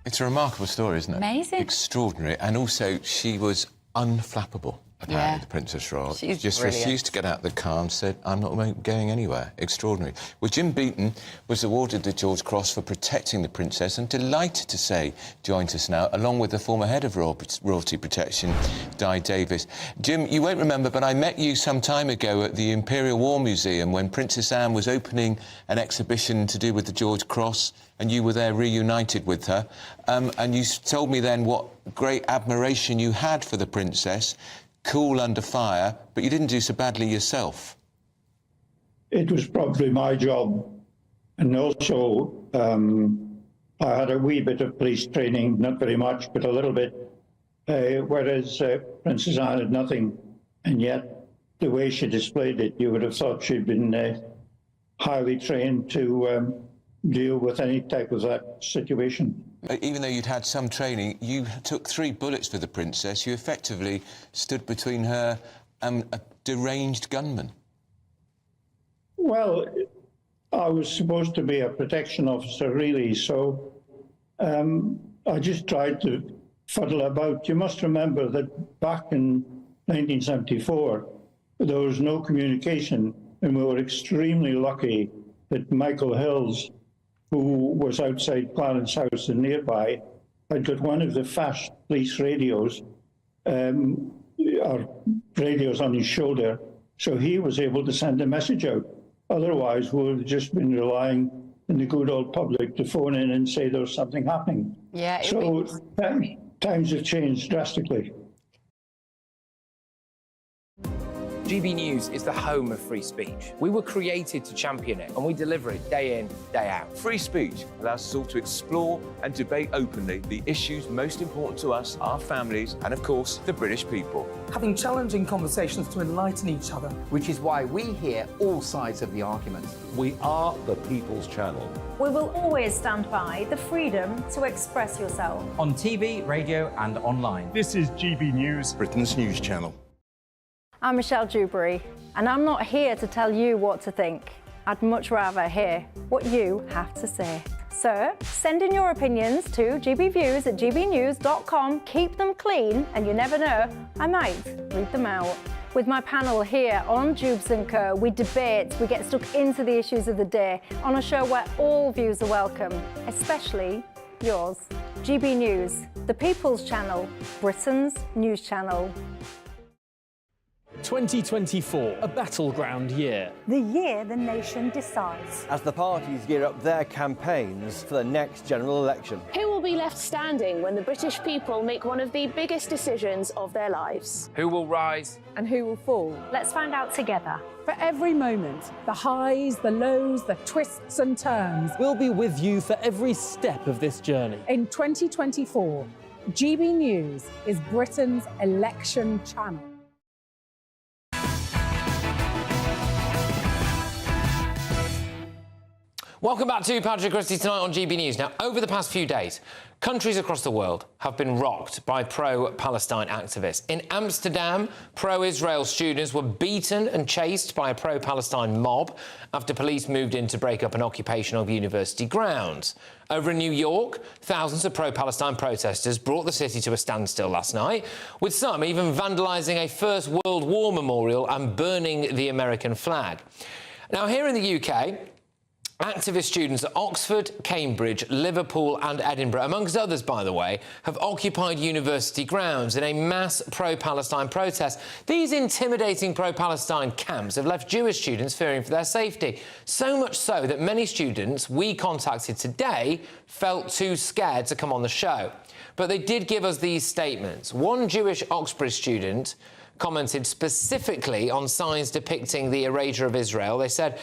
It's a remarkable story, isn't it? Amazing. Extraordinary. And also, she was unflappable, apparently, the Princess Royal. She's just brilliant. refused to get out of the car and said, I'm not going anywhere. Extraordinary. Well, Jim Beaton was awarded the George Cross for protecting the Princess, and delighted to say joins us now, along with the former head of Royalty Protection, Di Davis. Jim, you won't remember, but I met you some time ago at the Imperial War Museum when Princess Anne was opening an exhibition to do with the George Cross, and you were there reunited with her. And you told me then what great admiration you had for the Princess, cool under fire, but you didn't do so badly yourself. It was probably my job. And also, I had a wee bit of police training, not very much, but a little bit, whereas Princess Anne had nothing. And yet, the way she displayed it, you would have thought she'd been highly trained to deal with any type of that situation. Even though you'd had some training, you took 3 bullets for the Princess. You effectively stood between her and a deranged gunman. Well, I was supposed to be a protection officer, really, so I just tried to fuddle about. You must remember that back in 1974, there was no communication, and we were extremely lucky that Michael Hills, who was outside Clarence House and nearby, had got one of the fast police radios, or radios on his shoulder, so he was able to send a message out. Otherwise, we would have just been relying on the good old public to phone in and say there's something happening. Yeah. So times have changed drastically. GB News is the home of free speech. We were created to champion it, and we deliver it day in, day out. Free speech allows us all to explore and debate openly the issues most important to us, our families, and of course, the British people. Having challenging conversations to enlighten each other. Which is why we hear all sides of the argument. We are the People's Channel. We will always stand by the freedom to express yourself. On TV, radio and online. This is GB News, Britain's news channel. I'm Michelle Dewberry, and I'm not here to tell you what to think. I'd much rather hear what you have to say. So, send in your opinions to gbviews@gbnews.com. Keep them clean, and you never know, I might read them out. With my panel here on Jubes and Co, we debate, we get stuck into the issues of the day on a show where all views are welcome, especially yours. GB News, the People's Channel, Britain's news channel. 2024, a battleground year. The year the nation decides. As the parties gear up their campaigns for the next general election. Who will be left standing when the British people make one of the biggest decisions of their lives? Who will rise? And who will fall? Let's find out together. For every moment, the highs, the lows, the twists and turns. We'll be with you for every step of this journey. In 2024, GB News is Britain's election channel. Welcome back to Patrick Christys tonight on GB News. Now, over the past few days, countries across the world have been rocked by pro-Palestine activists. In Amsterdam, pro-Israel students were beaten and chased by a pro-Palestine mob after police moved in to break up an occupation of university grounds. Over in New York, thousands of pro-Palestine protesters brought the city to a standstill last night, with some even vandalising a First World War memorial and burning the American flag. Now, here in the UK, activist students at Oxford, Cambridge, Liverpool and Edinburgh, amongst others, by the way, have occupied university grounds in a mass pro-Palestine protest. These intimidating pro-Palestine camps have left Jewish students fearing for their safety, so much so that many students we contacted today felt too scared to come on the show. But they did give us these statements. One Jewish Oxbridge student commented specifically on signs depicting the erasure of Israel. They said,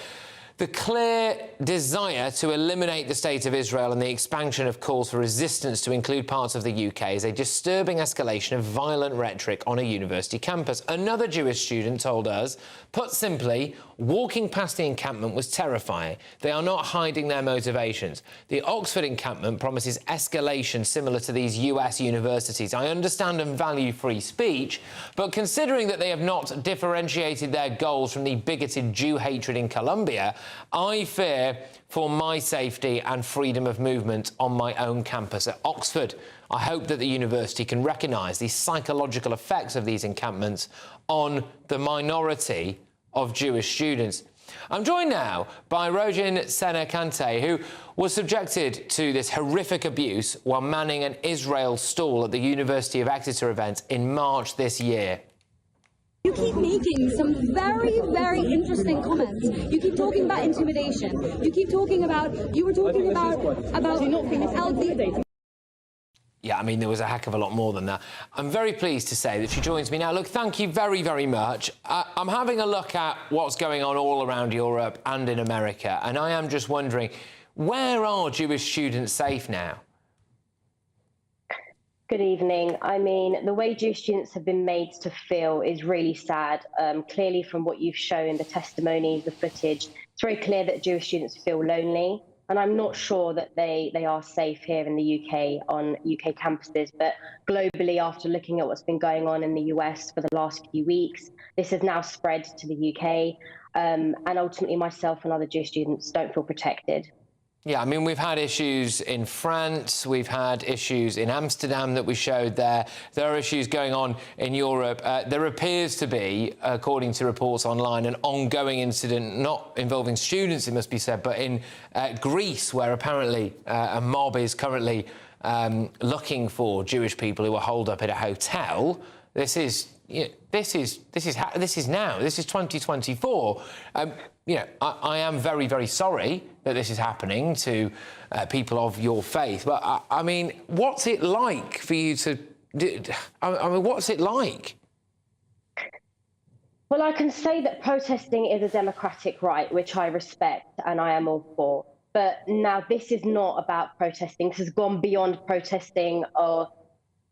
"The clear desire to eliminate the state of Israel and the expansion of calls for resistance to include parts of the UK is a disturbing escalation of violent rhetoric on a university campus." Another Jewish student told us, put simply, walking past the encampment was terrifying. They are not hiding their motivations. The Oxford encampment promises escalation similar to these US universities. I understand and value free speech, but considering that they have not differentiated their goals from the bigoted Jew hatred in Colombia, I fear for my safety and freedom of movement on my own campus at Oxford. I hope that the university can recognise the psychological effects of these encampments on the minority of Jewish students. I'm joined now by Rojin Senekante, who was subjected to this horrific abuse while manning an Israel stall at the University of Exeter event in March this year. You keep making some very, very interesting comments. You keep talking about intimidation. You keep talking about, you were talking about LGBT. Yeah, I mean, there was a heck of a lot more than that. I'm very pleased to say that she joins me now. Look, thank you very, very much. I'm having a look at what's going on all around Europe and in America, and I am just wondering, where are Jewish students safe now? Good evening. I mean, the way Jewish students have been made to feel is really sad. Clearly, from what you've shown, the testimonies, the footage, it's very clear that Jewish students feel lonely. And I'm not sure that they are safe here in the UK on UK campuses. But globally, after looking at what's been going on in the US for the last few weeks, this has now spread to the UK. And ultimately, myself and other Jewish students don't feel protected. Yeah, I mean, we've had issues in France, we've had issues in Amsterdam that we showed there. There are issues going on in Europe. There appears to be, according to reports online, an ongoing incident, not involving students, it must be said, but in Greece, where apparently a mob is currently looking for Jewish people who are holed up at a hotel. This is now. This is 2024. You know, I am very, very sorry that this is happening to people of your faith. But I mean, what's it like for you to? I mean, what's it like? Well, I can say that protesting is a democratic right, which I respect and I am all for. But now this is not about protesting. This has gone beyond protesting or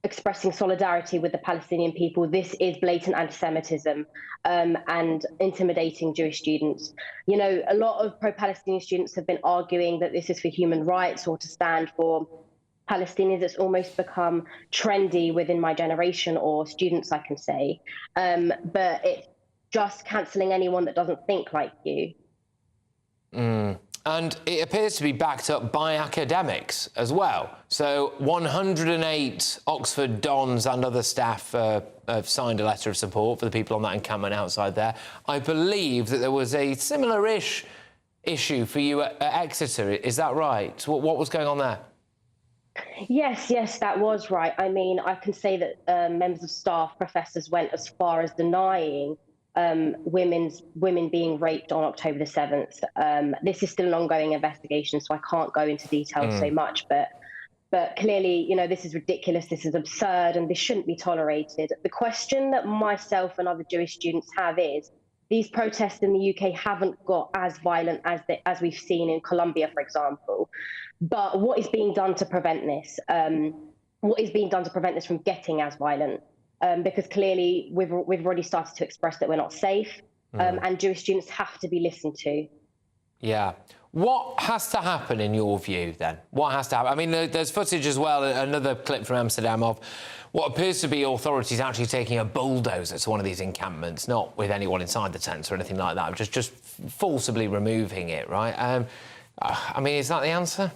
expressing solidarity with the Palestinian people. This is blatant anti-Semitism and intimidating Jewish students. You know, a lot of pro-Palestinian students have been arguing that this is for human rights or to stand for Palestinians. It's almost become trendy within my generation, or students, I can say. But it's just cancelling anyone that doesn't think like you. And it appears to be backed up by academics as well. So 108 Oxford dons and other staff have signed a letter of support for the people on that encampment outside there. I believe that there was a similar-ish issue for you at Exeter. Is that right? What was going on there? Yes, that was right. I mean, I can say that members of staff, professors went as far as denying women being raped on October the 7th. This is still an ongoing investigation, so I can't go into detail so much, but clearly, you know, this is ridiculous, this is absurd, and this shouldn't be tolerated. The question that myself and other Jewish students have is, these protests in the UK haven't got as violent as we've seen in Colombia, for example. But what is being done to prevent this? what is being done to prevent this from getting as violent. Because clearly we've already started to express that we're not safe, and Jewish students have to be listened to. Yeah. What has to happen in your view then? What has to happen? I mean, there's footage as well, another clip from Amsterdam of what appears to be authorities actually taking a bulldozer to one of these encampments, not with anyone inside the tents or anything like that, just forcibly removing it, right? I mean, is that the answer?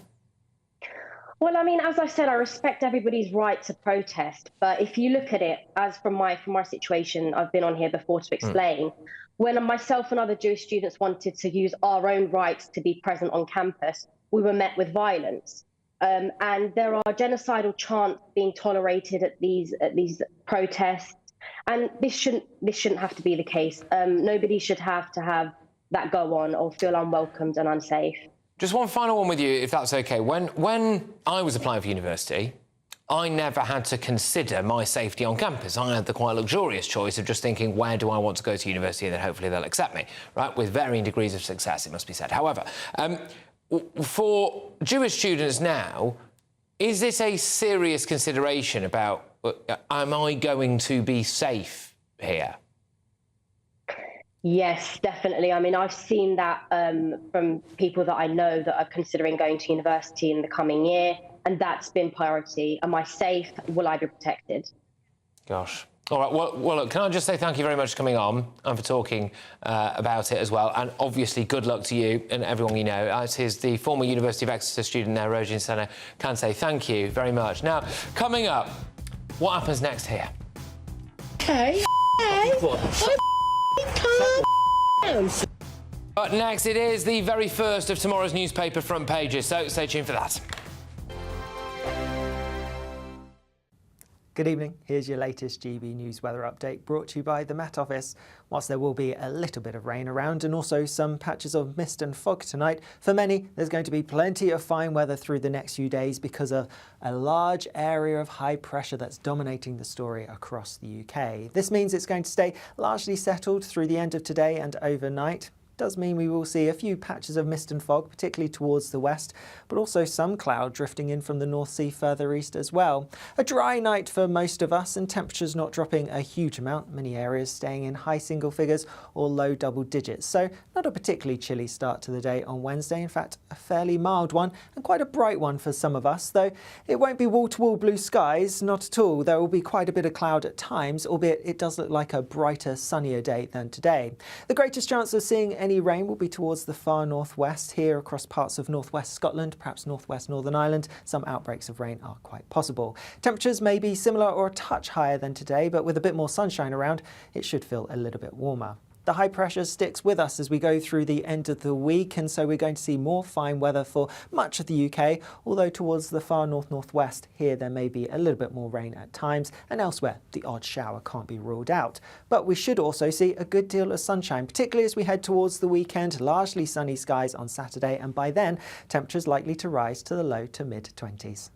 Well, I mean, as I said, I respect everybody's right to protest, but if you look at it as from my situation, I've been on here before to explain, when myself and other Jewish students wanted to use our own rights to be present on campus, we were met with violence. And there are genocidal chants being tolerated at these protests, and this shouldn't have to be the case. Nobody should have to have that go on or feel unwelcomed and unsafe. Just one final one with you, if that's OK. When I was applying for university, I never had to consider my safety on campus. I had the quite luxurious choice of just thinking, where do I want to go to university, and then hopefully they'll accept me, right? With varying degrees of success, it must be said. However, for Jewish students now, is this a serious consideration about, am I going to be safe here? Yes, definitely. I mean, I've seen that from people that I know that are considering going to university in the coming year, and that's been priority. Am I safe? Will I be protected? Gosh. All right, well, look, can I just say thank you very much for coming on and for talking about it as well, and obviously good luck to you and everyone you know. As is the former University of Exeter student there, Roisin Senna, can say thank you very much. Now, coming up, what happens next here? Hey, But next, it is the very first of tomorrow's newspaper front pages, so stay tuned for that. Good evening. Here's your latest GB News weather update brought to you by the Met Office. Whilst there will be a little bit of rain around and also some patches of mist and fog tonight, for many there's going to be plenty of fine weather through the next few days because of a large area of high pressure that's dominating the story across the UK. This means it's going to stay largely settled through the end of today and overnight. Does mean we will see a few patches of mist and fog, particularly towards the west, but also some cloud drifting in from the North Sea further east as well. A dry night for most of us and temperatures not dropping a huge amount, many areas staying in high single figures or low double digits. So not a particularly chilly start to the day on Wednesday, in fact a fairly mild one and quite a bright one for some of us, though it won't be wall-to-wall blue skies, not at all. There will be quite a bit of cloud at times, albeit it does look like a brighter, sunnier day than today. The greatest chance of seeing any rain will be towards the far northwest, here across parts of northwest Scotland, perhaps northwest Northern Ireland. Some outbreaks of rain are quite possible. Temperatures may be similar or a touch higher than today, but with a bit more sunshine around, it should feel a little bit warmer. The high pressure sticks with us as we go through the end of the week, and so we're going to see more fine weather for much of the UK, although towards the far north-northwest here there may be a little bit more rain at times, and elsewhere the odd shower can't be ruled out. But we should also see a good deal of sunshine, particularly as we head towards the weekend. Largely sunny skies on Saturday, and by then temperatures likely to rise to the low to mid-20s.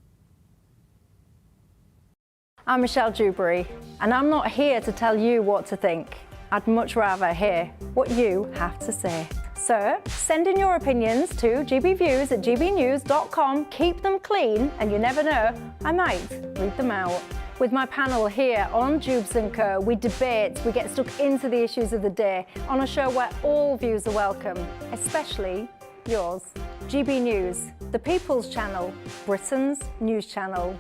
I'm Michelle Dewberry, and I'm not here to tell you what to think. I'd much rather hear what you have to say. So send in your opinions to gbviews@gbnews.com. Keep them clean, and you never know, I might read them out. With my panel here on Jubes and Co, we debate, we get stuck into the issues of the day on a show where all views are welcome, especially yours. GB News, the People's Channel, Britain's news channel.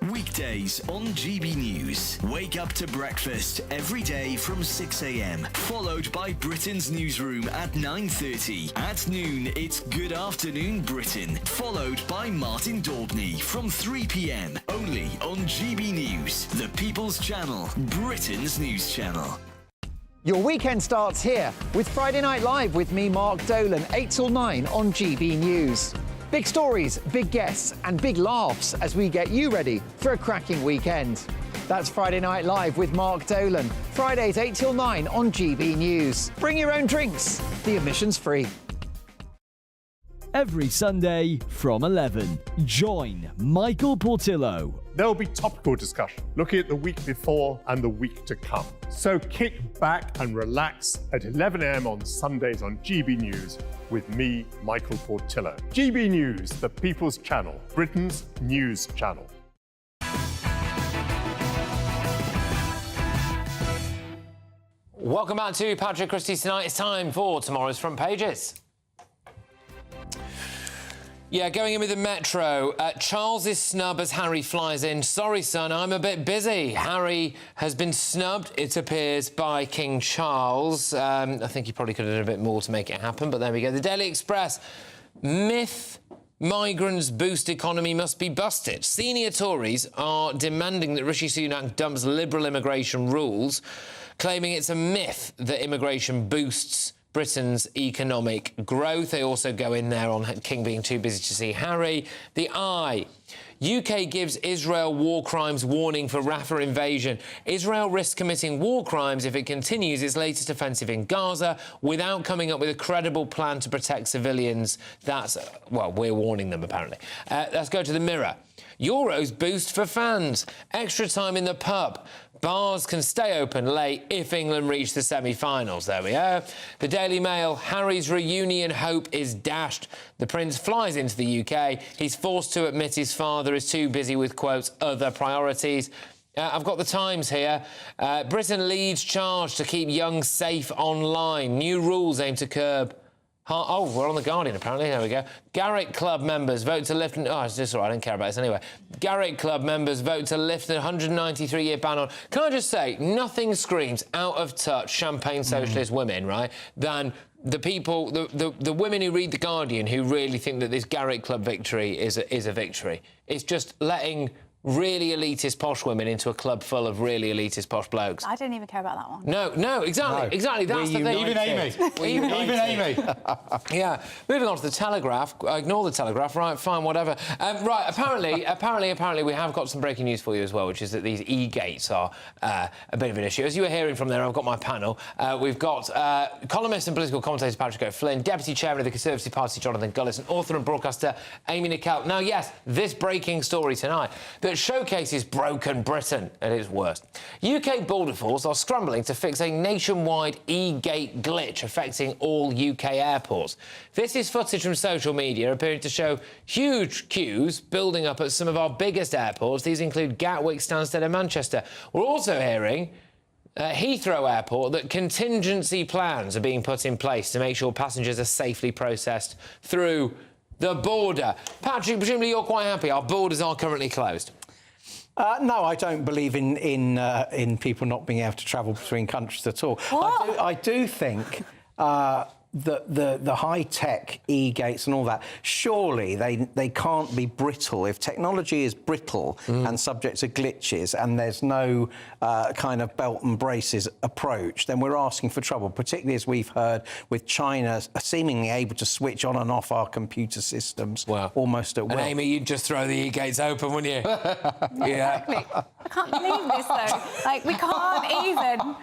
Weekdays on GB News. Wake up to breakfast every day from 6 a.m. Followed by Britain's newsroom at 9:30. At noon, it's Good Afternoon Britain. Followed by Martin Daubney from 3 p.m. Only on GB News, the People's Channel, Britain's news channel. Your weekend starts here with Friday Night Live with me, Mark Dolan, 8 till 9 on GB News. Big stories, big guests and big laughs as we get you ready for a cracking weekend. That's Friday Night Live with Mark Dolan. Fridays 8 till 9 on GB News. Bring your own drinks. The admission's free. every Sunday from 11. Join Michael Portillo. There'll be topical discussion, looking at the week before and the week to come. So kick back and relax at 11 a.m. on Sundays on GB News with me, Michael Portillo. GB News, the People's Channel, Britain's news channel. Welcome back to Patrick Christys Tonight. It's time for tomorrow's front pages. Yeah, going in with the Metro. Charles is snub as Harry flies in. Sorry, son, I'm a bit busy. Harry has been snubbed, it appears, by King Charles. I think he probably could have done a bit more to make it happen, but there we go. The Daily Express. Myth migrants boost economy must be busted. Senior Tories are demanding that Rishi Sunak dumps liberal immigration rules, claiming it's a myth that immigration boosts Britain's economic growth. They also go in there on King being too busy to see Harry. The Eye. UK gives Israel war crimes warning for Rafah invasion. Israel risks committing war crimes if it continues its latest offensive in Gaza without coming up with a credible plan to protect civilians. That's, well, we're warning them, apparently. Let's go to the Mirror. Euros boost for fans. Extra time in the pub. Bars can stay open late if England reach the semi-finals. There we are. The Daily Mail. Harry's reunion hope is dashed. The Prince flies into the UK. He's forced to admit his father is too busy with, quote, other priorities. I've got the Times here. Britain leads charge to keep young safe online. New rules aim to curb... Oh, we're on The Guardian, apparently. There we go. Garrick Club members vote to lift... Oh, it's just all right. I don't care about this anyway. Garrick Club members vote to lift the 193-year ban on... Can I just say, nothing screams out-of-touch champagne socialist women, right, than the people, the women who read The Guardian who really think that this Garrick Club victory is a victory. It's just letting really elitist posh women into a club full of really elitist posh blokes. I don't even care about that one. No, exactly. That's the thing. Even Amy. Yeah. Moving on to The Telegraph. Ignore The Telegraph. Right, fine, whatever. Right, apparently we have got some breaking news for you as well, which is that these e-gates are a bit of an issue. As you were hearing from there, I've got my panel. We've got columnist and political commentator Patrick O'Flynn, Deputy Chairman of the Conservative Party Jonathan Gullis, and author and broadcaster Amy Nicol. Now, yes, this breaking story tonight that showcases broken Britain at its worst. UK border force are scrambling to fix a nationwide e-gate glitch affecting all UK airports. This is footage from social media appearing to show huge queues building up at some of our biggest airports. These include Gatwick, Stansted and Manchester. We're also hearing at Heathrow Airport that contingency plans are being put in place to make sure passengers are safely processed through the border. Patrick, presumably you're quite happy. Our borders are currently closed. No, I don't believe in people not being able to travel between countries at all. I do think the high-tech e-gates and all that, surely they can't be brittle. If technology is brittle and subject to glitches and there's no kind of belt and braces approach, then we're asking for trouble, particularly as we've heard with China seemingly able to switch on and off our computer systems almost at will. And Amy, you'd just throw the e-gates open, wouldn't you? Yeah. Exactly. I can't believe this, though. Like, we can't even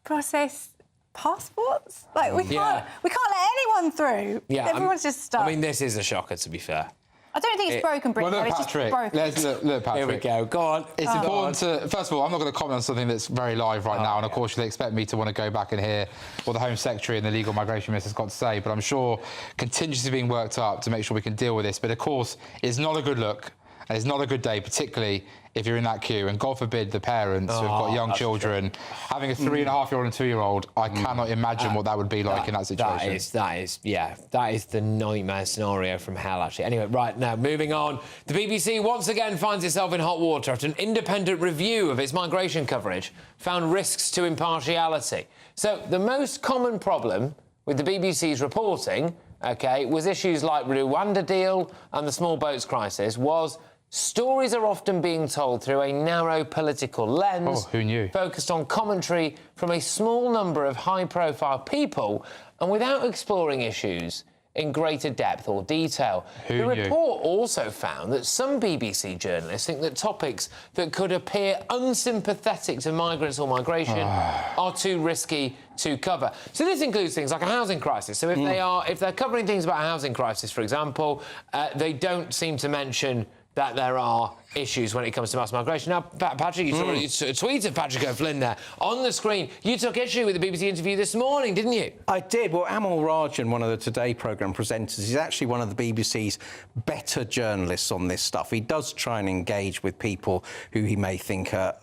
process passports. Like, we can't let anyone through. Yeah, everyone's just stuck. I mean, this is a shocker, to be fair. I don't think it's broken, Britain. Well, look, it's Patrick, just broken. Look, Patrick. Here we go. Go on. It's important to... First of all, I'm not going to comment on something that's very live right now, and of course you'll expect me to want to go back and hear what the Home Secretary and the Legal Migration Minister's got to say, but I'm sure contingency is being worked up to make sure we can deal with this. But of course, it's not a good look, and it's not a good day, particularly if you're in that queue, and God forbid the parents who've got young children having a 3.5-year-old and 2-year-old. I cannot imagine what that would be like in that situation. That is the nightmare scenario from hell, actually. Anyway, right, now, moving on. The BBC once again finds itself in hot water after an independent review of its migration coverage found risks to impartiality. So the most common problem with the BBC's reporting, OK, was issues like Rwanda deal and the small boats crisis was stories are often being told through a narrow political lens. Oh, who knew? Focused on commentary from a small number of high-profile people and without exploring issues in greater depth or detail. The report also found that some BBC journalists think that topics that could appear unsympathetic to migrants or migration are too risky to cover. So this includes things like a housing crisis. So if they're covering things about a housing crisis, for example, they don't seem to mention that there are issues when it comes to mass migration. Now, Patrick, you saw a tweet of Patrick O'Flynn there on the screen. You took issue with the BBC interview this morning, didn't you? I did. Well, Amal Rajan, one of the Today programme presenters, is actually one of the BBC's better journalists on this stuff. He does try and engage with people who he may think are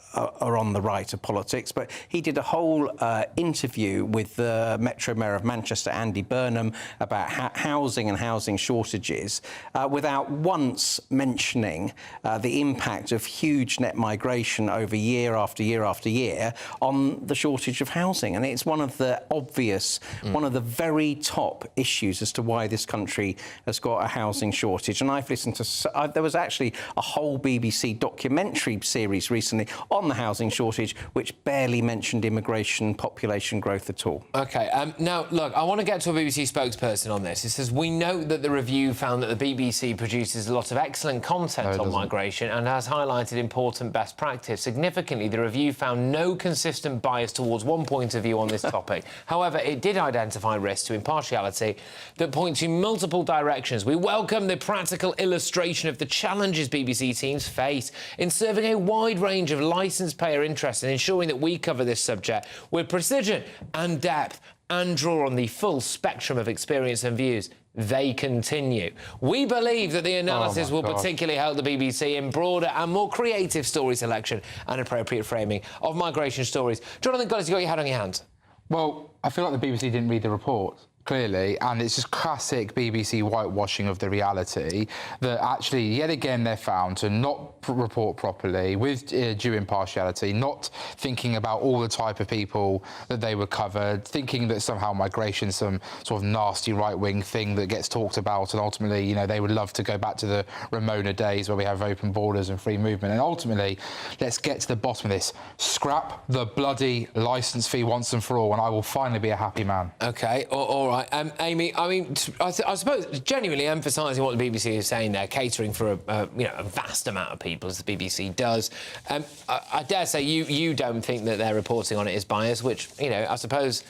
on the right of politics, but he did a whole interview with the Metro Mayor of Manchester, Andy Burnham, about housing and housing shortages, without once mentioning the impact of huge net migration over year after year after year on the shortage of housing. And it's one of the obvious, one of the very top issues as to why this country has got a housing shortage. And I've listened to... there was actually a whole BBC documentary series recently on the housing shortage, which barely mentioned immigration, population growth at all. OK, now, look, I want to get to a BBC spokesperson on this. It says, we note that the review found that the BBC produces a lot of excellent content on migration and has highlighted important best practice. Significantly, the review found no consistent bias towards one point of view on this topic. However, it did identify risks to impartiality that point to multiple directions. We welcome the practical illustration of the challenges BBC teams face in serving a wide range of licensed payer interests and ensuring that we cover this subject with precision and depth and draw on the full spectrum of experience and views. They continue. We believe that the analysis will particularly help the BBC in broader and more creative story selection and appropriate framing of migration stories. Jonathan Gullis, you got your head on your hands. Well, I feel like the BBC didn't read the report, clearly, and it's just classic BBC whitewashing of the reality that actually, yet again, they're found to not report properly with due impartiality, not thinking about all the type of people that they were covered, thinking that somehow migration's some sort of nasty right-wing thing that gets talked about, and ultimately, you know, they would love to go back to the Ramona days where we have open borders and free movement. And ultimately, let's get to the bottom of this. Scrap the bloody licence fee once and for all, and I will finally be a happy man. OK, all right. Amy, I mean, I suppose genuinely emphasising what the BBC is saying there, catering for a vast amount of people, as the BBC does. I dare say you don't think that their reporting on it is biased, which, you know, I suppose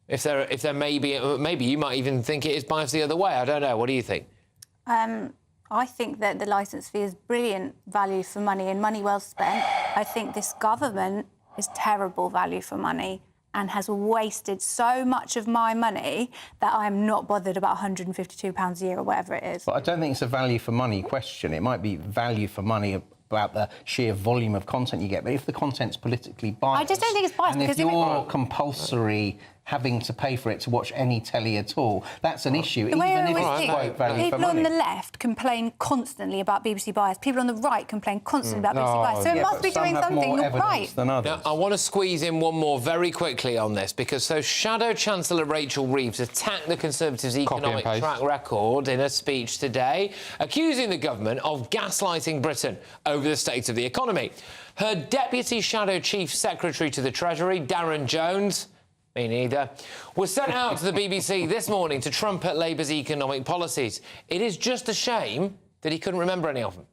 if there maybe you might even think it is biased the other way. I don't know. What do you think? I think that the licence fee is brilliant value for money and money well spent. I think this government is terrible value for money and has wasted so much of my money that I'm not bothered about £152 a year or whatever it is. But I don't think it's a value for money question. It might be value for money about the sheer volume of content you get, but if the content's politically biased... I just don't think it's biased, and because if you're compulsory having to pay for it to watch any telly at all, that's an issue, even if it's quite value for money. People on the left complain constantly about BBC bias. People on the right complain constantly about BBC bias. So it must be doing something not right. Now, I want to squeeze in one more very quickly on this, because Shadow Chancellor Rachel Reeves attacked the Conservatives' economic track record in a speech today, accusing the government of gaslighting Britain over the state of the economy. Her Deputy Shadow Chief Secretary to the Treasury, Darren Jones, me neither, was sent out to the BBC this morning to trumpet Labour's economic policies. It is just a shame that he couldn't remember any of them.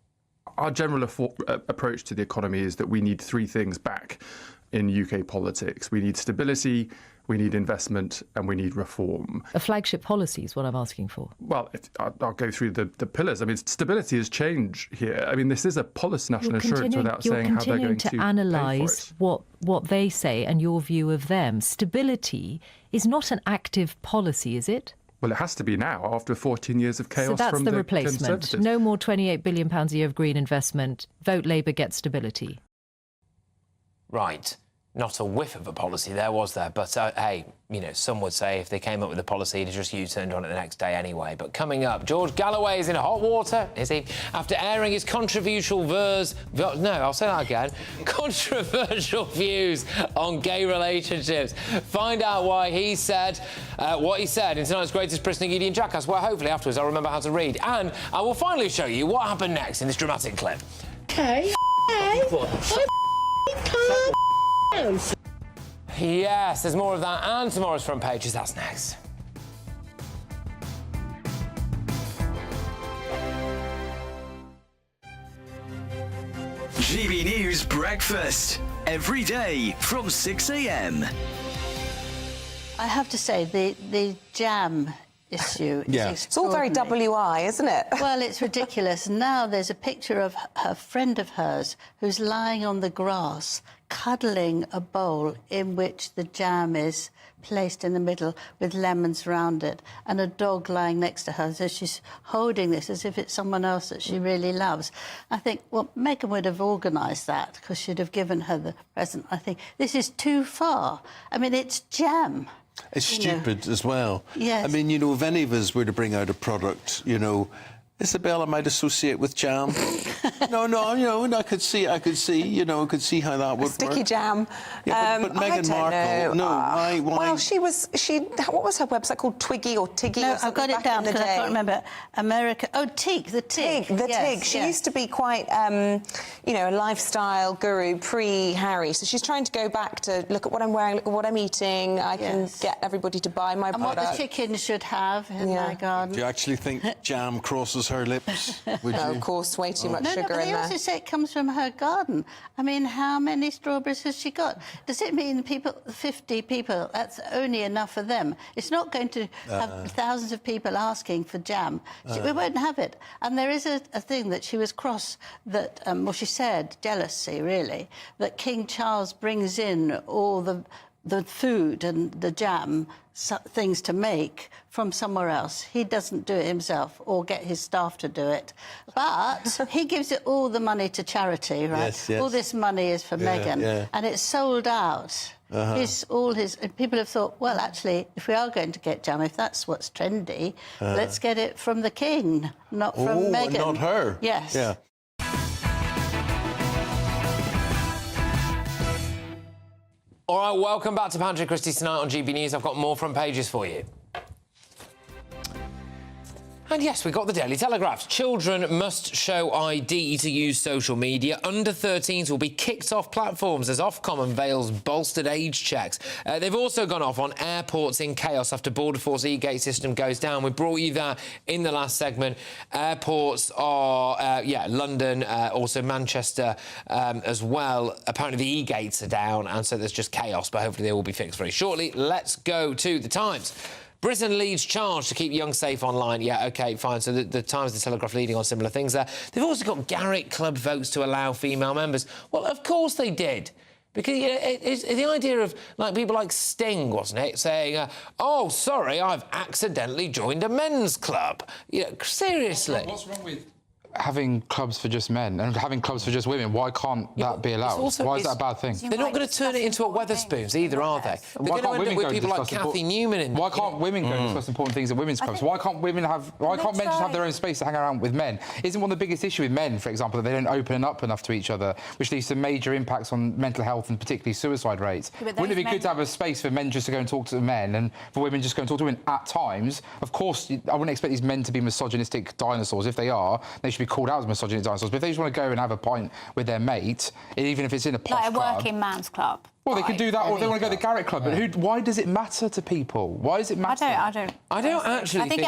Our general approach to the economy is that we need three things back in UK politics. We need stability, we need investment, and we need reform. A flagship policy is what I'm asking for. Well, I'll go through the pillars. I mean, stability is change here. I mean, this is a policy national insurance without saying how they're going to analyse what they say and your view of them. Stability is not an active policy, is it? Well, it has to be now, after 14 years of chaos. So that's from the replacement. Conservatives. No more £28 billion a year of green investment. Vote Labour, get stability. Right. Not a whiff of a policy there, was there? But, hey, you know, some would say if they came up with a policy, they'd just U-turned on it the next day anyway. But coming up, George Galloway is in hot water, is he? After airing his controversial controversial views on gay relationships. Find out why he said what he said in tonight's Greatest Britain Gideon Jackass, where hopefully afterwards I'll remember how to read. And I will finally show you what happened next in this dramatic clip. Okay. Yes, there's more of that and tomorrow's front pages. That's next. GB News Breakfast. Every day from 6 a.m. I have to say, the jam issue is It's all very WI, isn't it? Well, it's ridiculous. Now there's a picture of a friend of hers who's lying on the grass, cuddling a bowl in which the jam is placed in the middle with lemons round it, and a dog lying next to her. So she's holding this as if it's someone else that she really loves. I think, well, Meghan would have organised that because she'd have given her the present. I think this is too far. I mean, it's jam. It's stupid as well. Yes. I mean, you know, if any of us were to bring out a product, you know, Isabella might associate with jam. I could see, you know, I could see how that would Sticky work. jam. Yeah, but Meghan Markle, why? Well, what was her website called? Twiggy or Tiggy? No, or I've something got it back down in the because I day? can't remember. America. Oh, Tig, the Tig. Tig. She used to be quite, you know, a lifestyle guru pre-Harry. So she's trying to go back to look at what I'm wearing, look at what I'm eating. I can get everybody to buy my product. And what the chickens should have in my garden. Do you actually think jam crosses her lips? Would No, you? of course, way too much No, sugar but in they there. also say it comes from her garden. I mean, how many strawberries has she got? Does it mean 50 people, that's only enough for them? It's not going to have thousands of people asking for jam. We won't have it. And there is a thing that she was cross that, well, she said, jealousy, really, that King Charles brings in all the food and the jam, things to make from somewhere else. He doesn't do it himself or get his staff to do it. But he gives it all the money to charity, right? Yes, yes. All this money is for Meghan. And it's sold out. And people have thought, well, actually, if we are going to get jam, if that's what's trendy, let's get it from the king, not from Meghan. Not her. Yes. Yeah. All right, welcome back to Patrick and Christys tonight on GB News. I've got more front pages for you. And yes, we got the Daily Telegraph. Children must show ID to use social media. Under 13s will be kicked off platforms as Ofcom unveils bolstered age checks. They've also gone off on airports in chaos after Border Force e-gate system goes down. We brought you that in the last segment. Airports are, London, also Manchester as well. Apparently the e-gates are down, and so there's just chaos, but hopefully they will be fixed very shortly. Let's go to the Times. Britain leads charge to keep young safe online. Yeah, OK, fine. So the Times and the Telegraph leading on similar things there. They've also got Garrick Club votes to allow female members. Well, of course they did. Because it's the idea of people like Sting, wasn't it, saying, "Oh, sorry, I've accidentally joined a men's club." Seriously. What's wrong with having clubs for just men and having clubs for just women? Why can't that be allowed? Why is that a bad thing? They're not going to turn it into a Weatherspoons either, are they? They're going to end up with people like Kathy Newman in. Why can't women go and discuss important things at women's clubs? Why can't men just have their own space to hang around with men? Isn't one of the biggest issues with men, for example, that they don't open up enough to each other, which leads to major impacts on mental health and particularly suicide rates? Wouldn't it be good to have a space for men just to go and talk to men and for women just to go and talk to women at times? Of course, I wouldn't expect these men to be misogynistic dinosaurs. If they are, they should be called out as misogynistic dinosaurs. But if they just want to go and have a pint with their mate, even if it's in a posh like a club, working man's club. well, they could do that, or they want to go to the Garrick Club. But why does it matter to people? Why does it matter? I don't actually think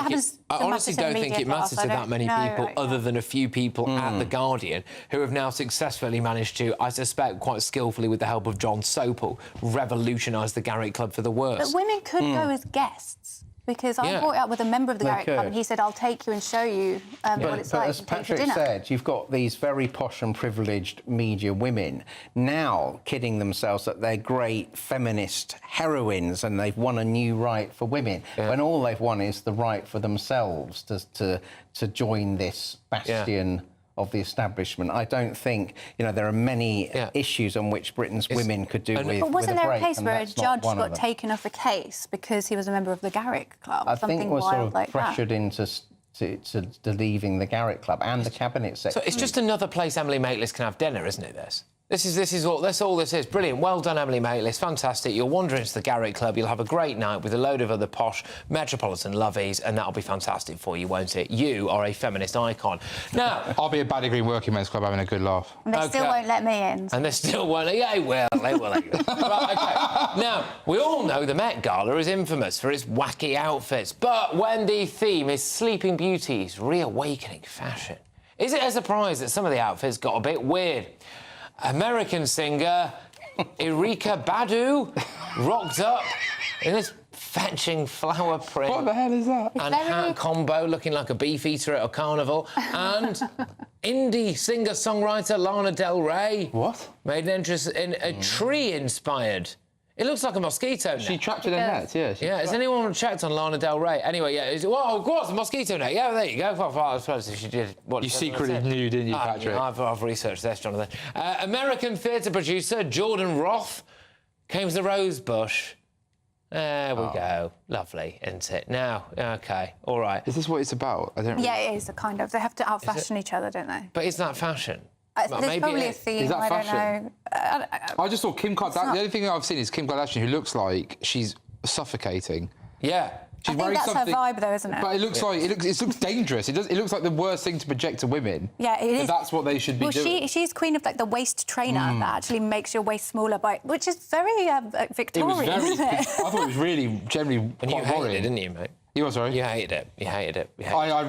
I honestly don't think it matters to that many people, other than a few people at The Guardian who have now successfully managed to, I suspect, quite skillfully with the help of John Sopel, revolutionise the Garrick Club for the worse. But women could go as guests. Because I brought it up with a member of the Garrick Club and he said, I'll take you and show you what it's like. As Patrick said, you've got these very posh and privileged media women now kidding themselves that they're great feminist heroines and they've won a new right for women, when all they've won is the right for themselves to join this bastion of the establishment. I don't think, there are many issues on which Britain's women could do with a break. But wasn't there a case where a judge got taken off a case because he was a member of the Garrick Club? I think it was sort of like pressured into to leaving the Garrick Club and the cabinet secretary. So it's just another place Emily Maitlis can have dinner, isn't it? This is all this is. Brilliant. Well done, Emily Maitlis. Fantastic. You'll wander into the Garrick Club. You'll have a great night with a load of other posh metropolitan lovies, and that'll be fantastic for you, won't it? You are a feminist icon. Now, I'll be at Baddy Green Working Men's Club having a good laugh. And they still won't let me in. And they still won't. Yeah, they will. They will let you in. Right, OK. Now, we all know the Met Gala is infamous for its wacky outfits, but when the theme is Sleeping Beauty's reawakening fashion, Is it a surprise that some of the outfits got a bit weird? American singer Erykah Badu rocked up in this fetching flower print. What the hell is that? And hat combo looking like a beef eater at a carnival. And indie singer-songwriter Lana Del Rey. What? Made an entrance in a tree-inspired. It looks like a mosquito net. She trapped in a net, yeah. Yeah, has anyone checked on Lana Del Rey? Anyway, yeah, whoa, what's a mosquito net? Yeah, there you go. Well, I suppose she did. You secretly knew, didn't you, Patrick? I've researched this, Jonathan. American theatre producer Jordan Roth came to the Rose Bush. There we go. Lovely, isn't it? Now, OK, all right. Is this what it's about? I don't. Yeah, it is a kind of. They have to outfashion each other, don't they? But is that fashion? There's maybe probably a theme. Is that I fashion? don't know. I just saw Kim Kardashian. The only thing I've seen is Kim Kardashian, who looks like she's suffocating. Yeah. I think that's her vibe, though, isn't it? But it looks like it looks dangerous. It looks like the worst thing to project to women. Yeah, it is. That's what they should be doing. She's queen of like the waist trainer that actually makes your waist smaller, which is very Victorian, isn't it? I thought it was really generally and quite you hated worrying. it, didn't you, mate? You what, sorry? You hated it. You hated it. I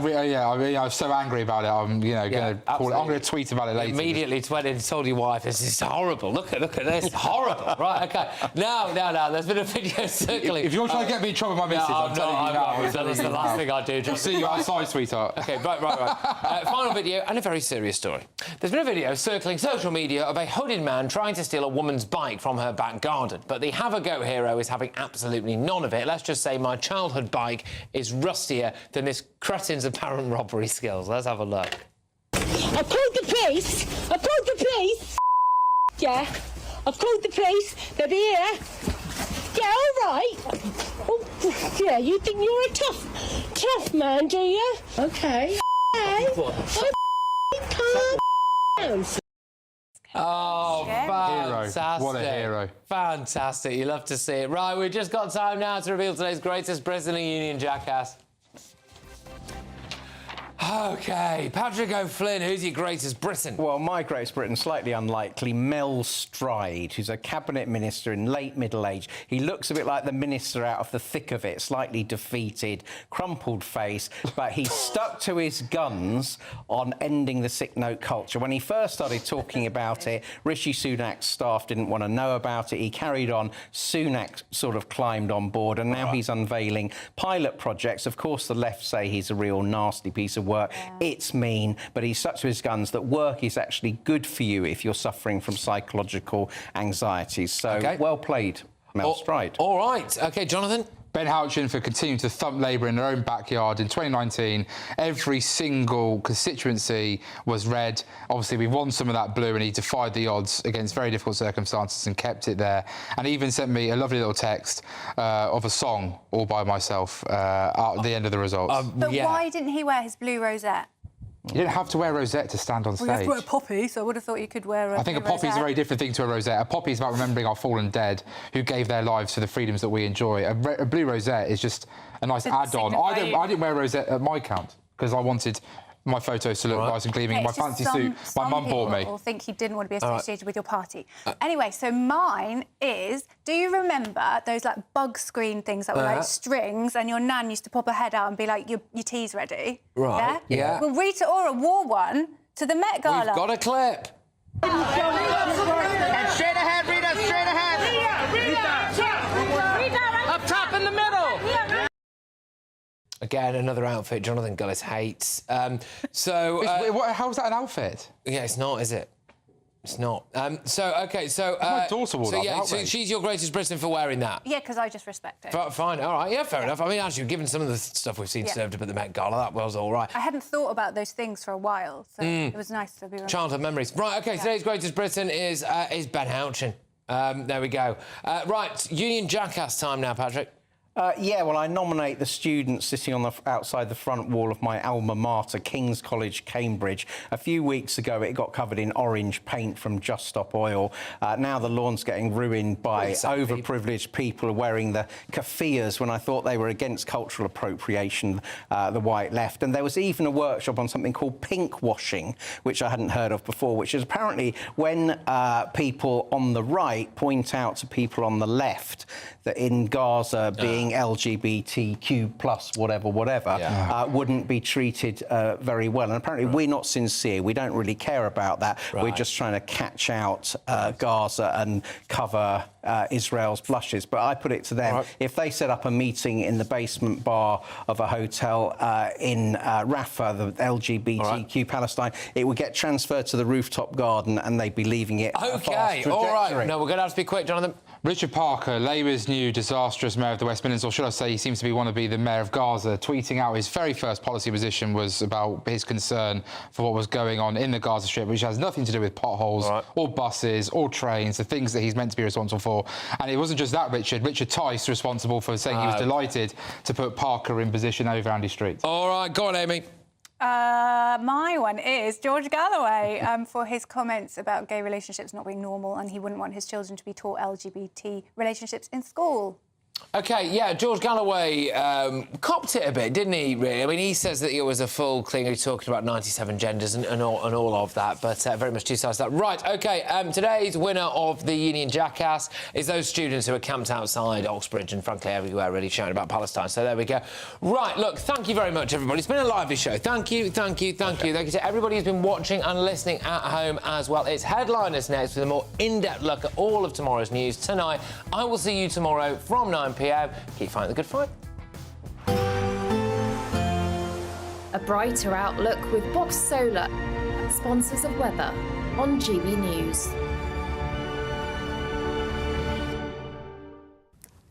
was so angry about it. I'm going to tweet about it later. Immediately went and told your wife, "This is horrible. Look at this, horrible." Right? Okay. Now. There's been a video circling. If you're trying to get me in trouble with my missus, I'm telling you now. That's the last thing I do. I'll see you outside, sweetheart. Okay. Right. Final video and a very serious story. There's been a video circling social media of a hooded man trying to steal a woman's bike from her back garden, but the have a go hero is having absolutely none of it. Let's just say my childhood bike is rustier than this cretin's apparent robbery skills. Let's have a look. I've called the police. Yeah, I've called the police. They're here. Yeah, all right. Oh, yeah, you think you're a tough man, do you? Okay. Hey, calm down. Oh, fantastic. Hero. What a hero. Fantastic. You love to see it. Right, we've just got time now to reveal today's greatest Britain Union jackass. OK, Patrick O'Flynn, who's your greatest Briton? Well, my greatest Briton, slightly unlikely, Mel Stride, who's a cabinet minister in late middle age. He looks a bit like the minister out of the thick of it, slightly defeated, crumpled face, but he stuck to his guns on ending the sick note culture. When he first started talking about it, Rishi Sunak's staff didn't want to know about it. He carried on. Sunak sort of climbed on board, and now he's unveiling pilot projects. Of course, the left say he's a real nasty piece of work. It's mean, but he's stuck to his guns that work is actually good for you if you're suffering from psychological anxieties. So, well played, Mel Stride. All right. OK, Jonathan? Ben Houchin for continuing to thump Labour in their own backyard. In 2019, every single constituency was red. Obviously, we won some of that blue, and he defied the odds against very difficult circumstances and kept it there. And he even sent me a lovely little text of a song all by myself at the end of the results. But why didn't he wear his blue rosette? You didn't have to wear a rosette to stand on stage. Well, you have to wear a poppy, so I would have thought you could wear a I think a poppy is a very different thing to a rosette. A poppy is about remembering our fallen dead who gave their lives for the freedoms that we enjoy. A blue rosette is just a nice add-on. I didn't wear a rosette at my count because I wanted my photos to look nice and gleaming in my fancy suit my mum bought me. People think he didn't want to be associated with your party. Anyway, so mine is, do you remember those like bug screen things that were like strings, and your nan used to pop her head out and be like, your tea's ready? Right. Yeah. Well, Rita Ora wore one to the Met Gala. We've got a clip. And straight ahead, Rita, straight ahead. Rita. Up top in the middle. Again, another outfit Jonathan Gullis hates. How's that an outfit? Yeah, it's not, is it? It's not. My daughter wore that. So she's your greatest Briton for wearing that? Yeah, because I just respect it. Fine, all right, yeah, fair enough. I mean, actually, given some of the stuff we've seen served up at the Met Gala, that was all right. I hadn't thought about those things for a while, so it was nice to be remembered. Childhood memories. Right, OK, today's greatest Briton is Ben Houchin. There we go. Right, Union Jackass time now, Patrick. Well, I nominate the students sitting on outside the front wall of my alma mater, King's College, Cambridge. A few weeks ago, it got covered in orange paint from Just Stop Oil. Now the lawn's getting ruined by overprivileged people wearing the keffiyehs when I thought they were against cultural appropriation, the white left. And there was even a workshop on something called pink washing, which I hadn't heard of before, which is apparently when people on the right point out to people on the left that in Gaza being being LGBTQ plus whatever, wouldn't be treated very well. And apparently we're not sincere. We don't really care about that. We're just trying to catch out Gaza and cover Israel's blushes. But I put it to them, if they set up a meeting in the basement bar of a hotel in Rafah, the LGBTQ Palestine, it would get transferred to the rooftop garden and they'd be leaving it a fast trajectory. All right. No, we're going to have to be quick, Jonathan. Richard Parker, Labour's new disastrous mayor of the West Midlands, or should I say he seems to want to be the mayor of Gaza, tweeting out his very first policy position was about his concern for what was going on in the Gaza Strip, which has nothing to do with potholes or buses or trains, the things that he's meant to be responsible for. And it wasn't just that, Richard Tice responsible for saying he was delighted to put Parker in position over Andy Street. All right, go on, Amy. My one is George Galloway for his comments about gay relationships not being normal, and he wouldn't want his children to be taught LGBT relationships in school. OK, yeah, George Galloway copped it a bit, didn't he, really? I mean, he says that it was a full clean, he was talking about 97 genders and all of that, but very much two sides to that. Right, OK, today's winner of the Union Jackass is those students who are camped outside Oxbridge and, frankly, everywhere, really shouting about Palestine. So there we go. Right, look, thank you very much, everybody. It's been a lively show. Thank you to everybody who's been watching and listening at home as well. It's Headliners next with a more in-depth look at all of tomorrow's news tonight. I will see you tomorrow from 9 p.m. Keep fighting the good fight. A brighter outlook with Box Solar, sponsors of weather on GB News.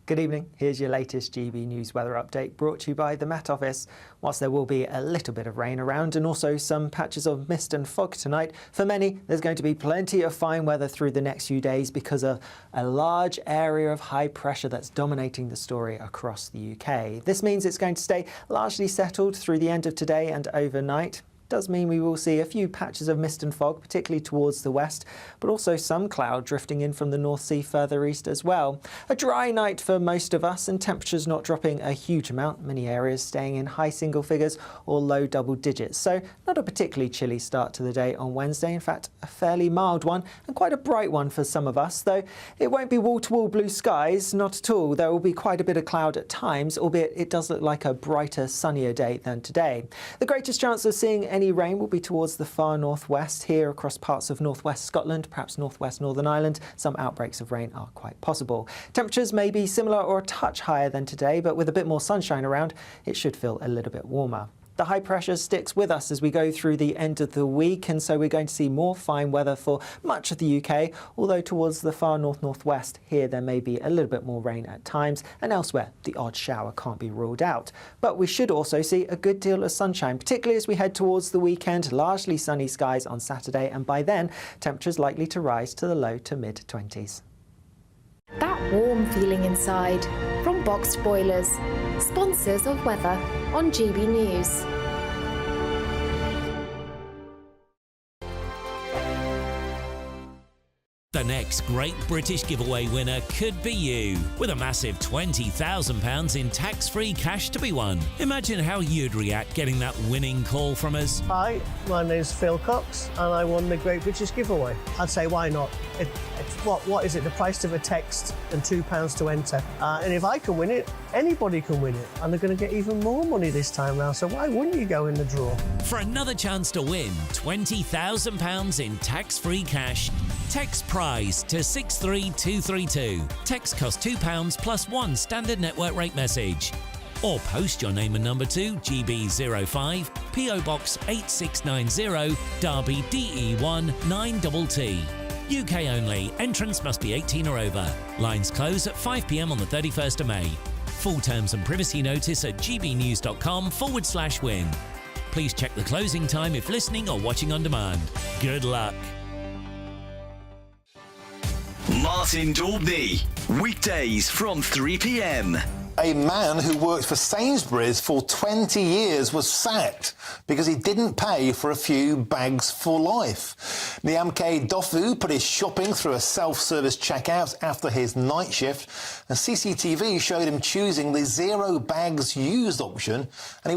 Good evening. Here's your latest GB News weather update brought to you by the Met Office. Whilst there will be a little bit of rain around and also some patches of mist and fog tonight, for many there's going to be plenty of fine weather through the next few days because of a large area of high pressure that's dominating the story across the UK. This means it's going to stay largely settled through the end of today and overnight. Does mean we will see a few patches of mist and fog, particularly towards the west, but also some cloud drifting in from the North Sea further east as well. A dry night for most of us and temperatures not dropping a huge amount, many areas staying in high single figures or low double digits. So not a particularly chilly start to the day on Wednesday, in fact a fairly mild one and quite a bright one for some of us, though it won't be wall-to-wall blue skies, not at all. There will be quite a bit of cloud at times, albeit it does look like a brighter, sunnier day than today. The greatest chance of seeing any rain will be towards the far northwest here across parts of northwest Scotland, perhaps northwest Northern Ireland. Some outbreaks of rain are quite possible. Temperatures may be similar or a touch higher than today, but with a bit more sunshine around, it should feel a little bit warmer. The high pressure sticks with us as we go through the end of the week, and so we're going to see more fine weather for much of the UK, although towards the far north-northwest here there may be a little bit more rain at times, and elsewhere the odd shower can't be ruled out. But we should also see a good deal of sunshine, particularly as we head towards the weekend. Largely sunny skies on Saturday, and by then temperatures likely to rise to the low to mid-20s. That warm feeling inside from Boxed Boilers, sponsors of weather on GB News. The next Great British Giveaway winner could be you, with a massive £20,000 in tax-free cash to be won. Imagine how you'd react getting that winning call from us. Hi, my name's Phil Cox and I won the Great British Giveaway. I'd say why not? What is it? The price of a text and £2 to enter. And if I can win it, anybody can win it. And they're going to get even more money this time round, so why wouldn't you go in the draw? For another chance to win £20,000 in tax-free cash, text prize to 63232. Text costs £2 plus one standard network rate message. Or post your name and number to GB05 PO Box 8690 Derby DE1 9TT. UK only. Entrance must be 18 or over. Lines close at 5 p.m. on the 31st of May. Full terms and privacy notice at gbnews.com/win. Please check the closing time if listening or watching on demand. Good luck. Martin Daubney, weekdays from 3 p.m. A man who worked for Sainsbury's for 20 years was sacked because he didn't pay for a few bags for life. Niamke Dofu put his shopping through a self-service checkout after his night shift, and CCTV showed him choosing the zero bags used option, and he